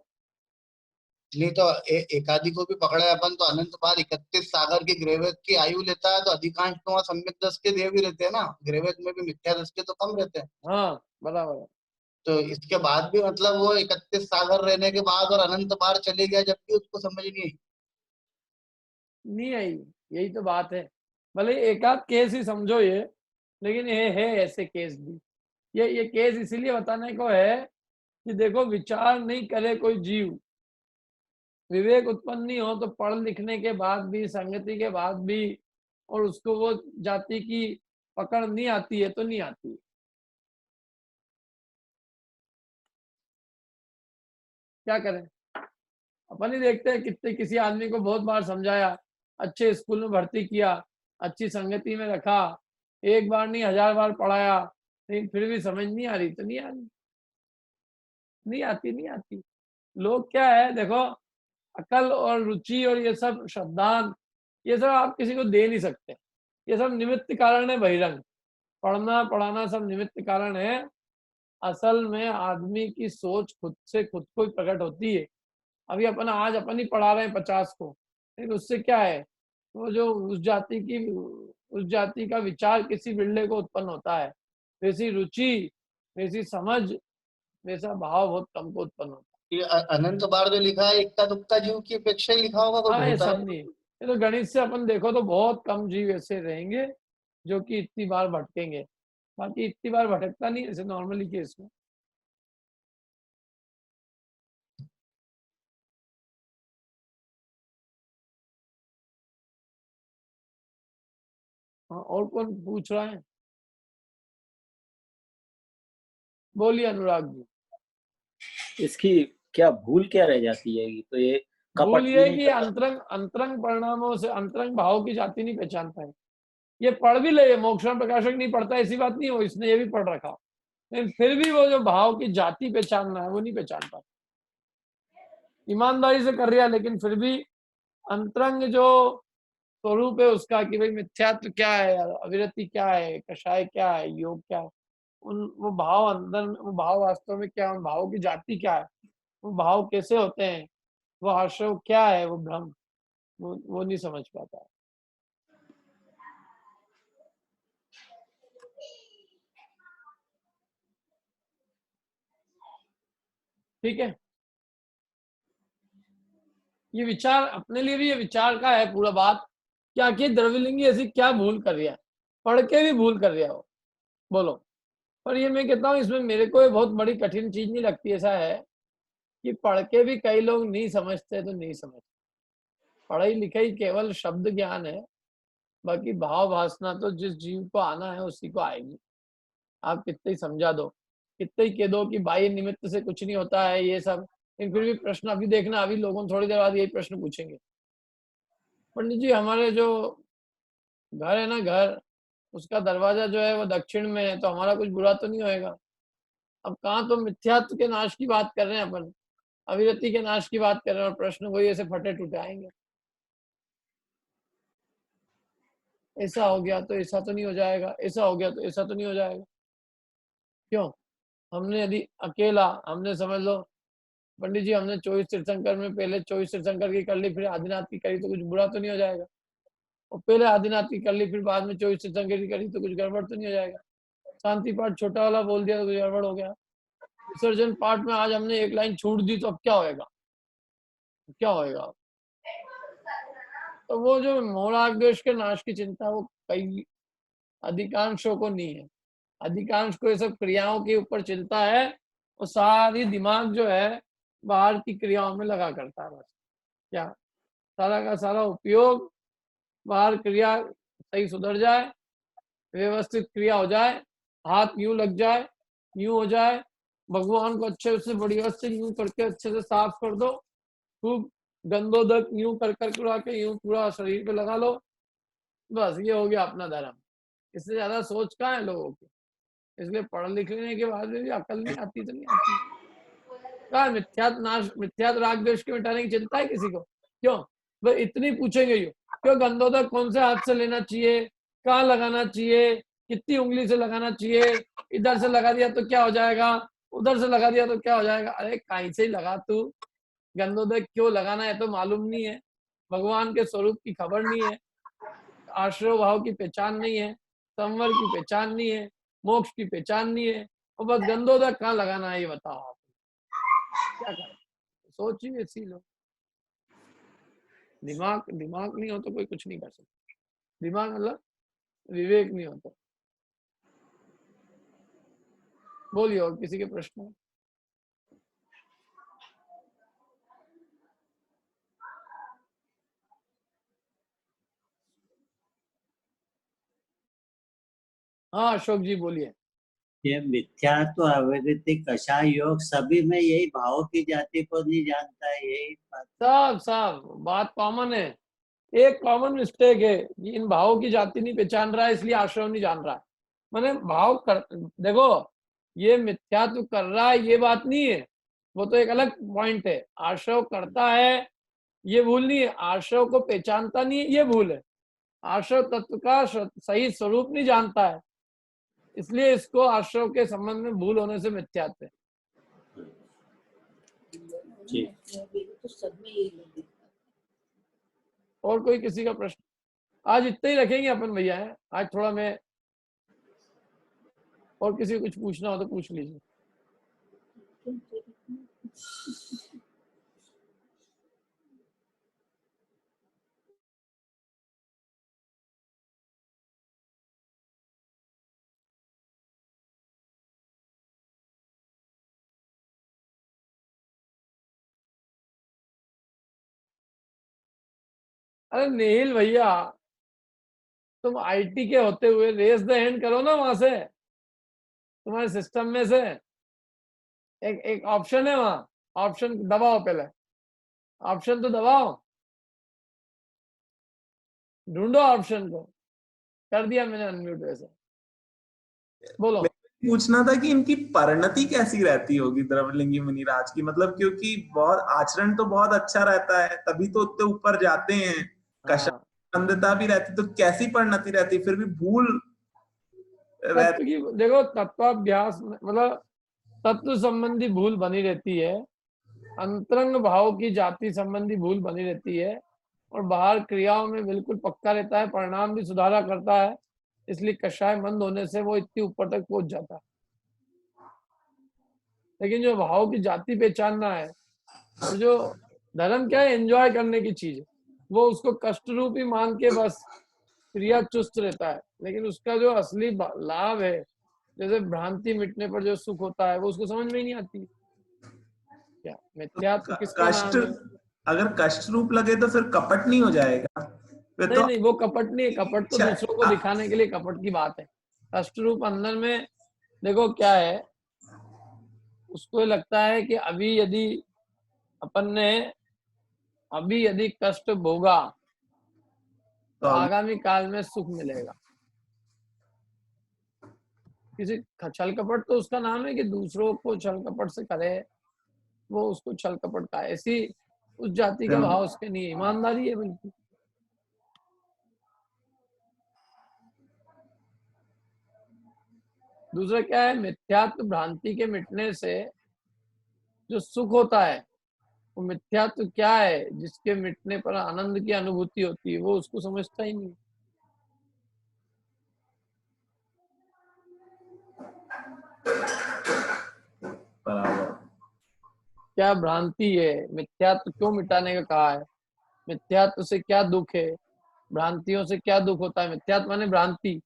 नहीं तो एकादि को भी पकड़े अपन तो अनंत बार 31 सागर के ग्रहवेद की आयु लेता है, तो अधिकांश तो वहाँ सम्यक दस के देव भी रहते हैं ना, ग्रहवेद में भी मिथ्या दस के तो कम रहते हैं। हाँ बराबर। तो इसके बाद भी मतलब वो 31 सागर रहने के बाद और अनंत बार चले गया, जबकि उसको समझ नहीं आई, यही तो बात है। भले एक आध केस ही समझो ये, लेकिन ये है ऐसे केस भी। ये केस इसीलिए बताने को है कि देखो विचार नहीं करे कोई जीव, विवेक उत्पन्न नहीं हो, तो पढ़ लिखने के बाद भी, संगति के बाद भी, और उसको वो जाति की पकड़ नहीं आती है तो नहीं आती। क्या करें, अपन ही देखते हैं कितने, किसी आदमी को बहुत बार समझाया, अच्छे स्कूल में भर्ती किया, अच्छी संगति में रखा, एक बार नहीं 1000 बार पढ़ाया, लेकिन फिर भी समझ नहीं आ रही तो नहीं आ रही, नहीं आती। लोग क्या है देखो, अकल और रुचि और ये सब श्रद्धान, ये सब आप किसी को दे नहीं सकते, ये सब निमित्त कारण है बहिरंग। पढ़ना पढ़ाना सब निमित्त कारण है, असल में आदमी की सोच खुद से खुद को ही प्रकट होती है। अभी अपन आज अपन ही पढ़ा रहे हैं 50 को, लेकिन उससे क्या है, वो जो उस जाति का विचार किसी बिल्डे को उत्पन्न होता है, वैसी रुचि, वैसी समझ, वैसा भाव बहुत कम को उत्पन्न होता है। ये अनंत बार जो लिखा है इक्का दुक्का जीव की अपेक्षा ही लिखा होगा, कोई हाँ, ये होता सब है? नहीं, ये तो गणित से अपन देखो तो बहुत कम जीव ऐसे रहेंगे जो कि इतनी बार भटकेंगे, बाकी इतनी बार भटकता नहीं ऐसे नॉर्मली केस में। हाँ, और कौन पूछ रहा है? बोलिए अनुराग जी। इसकी क्या भूल क्या रह जाती है? तो ये भूल कपट ये भी नहीं कि करता। अंतरंग परिणामों से अंतरंग भाव की जाति नहीं पहचान पाए। ये पढ़ भी ले, मोक्षण प्रकाशक नहीं पढ़ता ऐसी बात नहीं हो, इसने ये भी पढ़ रखा, लेकिन फिर भी वो जो भाव की जाति पहचानना है वो नहीं पहचान पाता। ईमानदारी से कर रहा है, लेकिन फिर भी अंतरंग जो स्वरूप है उसका कि भाई मिथ्यात्व क्या है, अविरति क्या है, कषाय क्या है, योग क्या है, उन वो भाव अंदर में, वो भाव वास्तव में क्या है, उन भावों की जाति क्या है, वो भाव कैसे होते हैं, वो आश्रव क्या है, वो भ्रम, वो नहीं समझ पाता है। ठीक है, ये विचार अपने लिए भी, ये विचार का है पूरा बात, क्या कि द्रव्यलिंगी ऐसी क्या भूल कर रहा है, पढ़ के भी भूल कर रहा हो, बोलो। पर ये मैं कहता हूँ इसमें मेरे को बहुत बड़ी कठिन चीज नहीं लगती। ऐसा है कि पढ़ के भी कई लोग नहीं समझते, तो नहीं समझते। पढ़ाई लिखाई केवल शब्द ज्ञान है, बाकी भाव भासना तो जिस जीव को आना है उसी को आएगी। आप कितने ही समझा दो, कितने ही कह दो कि बाह्य निमित्त से कुछ नहीं होता है ये सब, लेकिन फिर भी प्रश्न अभी देखना, अभी लोगों थोड़ी देर बाद यही प्रश्न पूछेंगे, पंडित जी हमारे जो घर है ना, घर, उसका दरवाजा जो है वो दक्षिण में है, तो हमारा कुछ बुरा तो नहीं होएगा। अब कहाँ तो मिथ्यात्व के नाश की बात कर रहे हैं अपन, अविरति के नाश की बात कर रहे हैं, और प्रश्न वही ऐसे फटे टूटे आएंगे। ऐसा हो गया तो ऐसा तो नहीं हो जाएगा, ऐसा हो गया तो ऐसा तो नहीं हो जाएगा। क्यों? हमने यदि अकेला, हमने समझ लो पंडित जी हमने 24 तीर्थंकर में पहले 24 तीर्थंकर की कर ली, फिर आदिनाथ की करी, तो कुछ बुरा तो नहीं हो जाएगा। और पहले आदिनाथ की कर ली, फिर बाद में 24 तीर्थंकर की करी, तो कुछ गड़बड़ तो नहीं हो जाएगा। शांति पाठ छोटा वाला बोल दिया तो कुछ गड़बड़ हो गया। विसर्जन पाठ में आज हमने एक लाइन छूट दी, तो अब क्या होएगा, क्या होएगा? तो वो जो मोह द्वेष के नाश की चिंता, वो कई अधिकांशों को नहीं है। अधिकांश को ये सब क्रियाओं के ऊपर चिंता है, और सारी दिमाग जो है बाहर की क्रियाओं में लगा करता है। बस क्या सारा का सारा उपयोग बाहर क्रिया सही सुधर जाए, व्यवस्थित क्रिया हो जाए, हाथ यूं लग जाए, यूं हो जाए, भगवान को अच्छे से बढ़िया से यूं करके अच्छे से साफ कर दो, खूब गंदोदक यूं कर कर के यूं पूरा शरीर पे लगा लो, बस ये हो गया अपना धर्म। इससे ज्यादा सोच कहाँ है लोगों की। इसलिए पढ़ लिख लेने के बाद भी अकल नहीं आती, तो नहीं आती। कहा मिथ्यात राग द्वेष के मिटाने की चिंता है किसी को? क्यों? बस इतनी पूछेंगे यू, क्यों गंदोदक कौन से हाथ से लेना चाहिए, कहाँ लगाना चाहिए, कितनी उंगली से लगाना चाहिए, इधर से लगा दिया तो क्या हो जाएगा, उधर से लगा दिया तो क्या हो जाएगा। अरे कहीं से ही लगा तू, गंदोदक क्यों लगाना है तो मालूम नहीं है, भगवान के स्वरूप की खबर नहीं है, आश्रय भाव की पहचान नहीं है, संवर की पहचान नहीं है, मोक्ष की पहचान नहीं है, और बस गंदोदक कहाँ लगाना है ये बताओ आप। क्या करें, सोच ही ऐसी लो। दिमाग नहीं हो तो कोई कुछ नहीं कर सकता। दिमाग मतलब विवेक नहीं होता। बोलिए और किसी के प्रश्न? हाँ अशोक जी बोलिए। ये मिथ्यात्व, अविरति, कषाय योग, सभी में यही भाव की जाति को नहीं जानता है, यही बात। सब बात कॉमन है। एक कॉमन मिस्टेक है कि इन भावों की जाति नहीं पहचान रहा है, इसलिए आश्रम नहीं जान रहा है। मैंने भाव कर, देखो ये मिथ्यात्व कर रहा है ये बात नहीं है, वो तो एक अलग पॉइंट है। आश्रव करता है ये भूल नहीं है, आश्रव को पहचानता नहीं है ये भूल है। आश्रव तत्व का सही स्वरूप नहीं जानता है, इसलिए इसको आश्रव के संबंध में भूल होने से मिथ्यात्व है। और कोई किसी का प्रश्न? आज इतना ही रखेंगे अपन भैया है, आज थोड़ा मैं, और किसी को कुछ पूछना हो तो पूछ लीजिए। अरे नील भैया तुम आईटी के होते हुए रेस द हैंड करो ना, वहां से तुम्हारे सिस्टम में से एक ऑप्शन है वहां, ऑप्शन दबाओ, पहले ऑप्शन तो दबाओ, ढूंढो ऑप्शन को। कर दिया मैंने अनम्यूट वैसे, बोलो। पूछना था कि इनकी परिणति कैसी रहती होगी द्रवलिंगी मुनिराज की, मतलब क्योंकि बहुत आचरण तो बहुत अच्छा रहता है, तभी तो उतने ऊपर जाते हैं, कषायता भी रहती, तो कैसी परिणति रहती, फिर भी भूल तत्व की देखो, तत्वाभ्यास मतलब तत्व संबंधी भूल बनी रहती है, अंतरंग भाव की जाति संबंधी भूल बनी रहती है, और बाहर क्रियाओं में बिल्कुल पक्का रहता है, परिणाम भी सुधारा करता है, इसलिए कषाय मंद होने से वो इतनी ऊपर तक पहुंच जाता है। लेकिन जो भाव की जाति पहचानना है, और जो धर्म क्या है, एंजॉय करने की चीज है, वो उसको कष्ट रूप ही मान के बस क्रिया चुस्त रहता है, लेकिन उसका जो असली लाभ है, जैसे भ्रांति मिटने पर जो सुख होता है, वो उसको समझ में ही नहीं आती। क्या मिथ्यात्व किसका नाम है? अगर कष्ट रूप लगे तो फिर कपट नहीं हो जाएगा? नहीं तो नहीं, वो कपट नहीं है, कपट तो दूसरों को दिखाने के लिए कपट की बात है। कष्ट रूप अंदर में देखो क्या है, उसको लगता है कि अभी यदि अपन ने अभी यदि कष्ट भोगा तो आगामी काल में सुख मिलेगा। किसी छल कपट तो उसका नाम है कि दूसरों को छल कपट से करे, वो उसको छल कपट का, ऐसी उस जाति के भाव उसके नहीं है, ईमानदारी है बिल्कुल। दूसरा क्या है, मिथ्यात्व भ्रांति के मिटने से जो सुख होता है, वो मिथ्यात्व क्या है, जिसके मिटने पर आनंद की अनुभूति होती है, वो उसको समझता ही नहीं। क्या भ्रांति है, मिथ्यात्व क्यों मिटाने का कहा है, मिथ्यात्व से क्या दुख है, भ्रांतियों से क्या दुख होता है। मिथ्यात्व माने भ्रांति,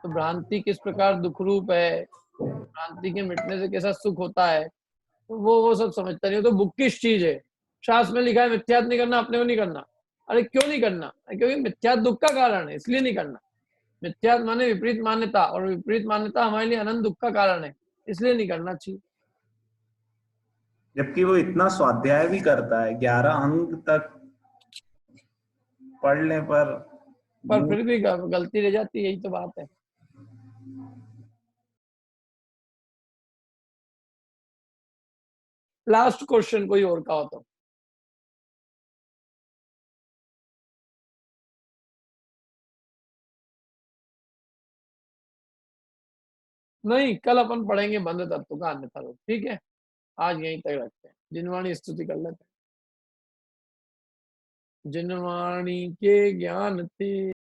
तो भ्रांति किस प्रकार दुख रूप है, भ्रांति के मिटने से कैसा सुख होता है, तो वो सब समझता नहीं। तो बुकिश चीज है, शास्त्र में लिखा है मिथ्यात्व नहीं करना, अपने को नहीं करना। अरे क्यों नहीं करना? क्योंकि मिथ्यात्व दुख का कारण है, इसलिए नहीं करना। मिथ्यात्व माने विपरीत मान्यता, और विपरीत मान्यता हमारे लिए अनंत दुख का कारण है, इसलिए नहीं करना चाहिए। जबकि वो इतना स्वाध्याय भी करता है, 11 अंक तक पढ़ने पर फिर भी गलती रह जाती है, यही तो बात है। लास्ट क्वेश्चन कोई और का हो तो। नहीं, कल अपन पढ़ेंगे बंध तत्व का अन्यथा रूप, ठीक है। आज यहीं तक रखते हैं, जिनवाणी स्तुति कर लेते हैं। जिनवाणी के ज्ञान थे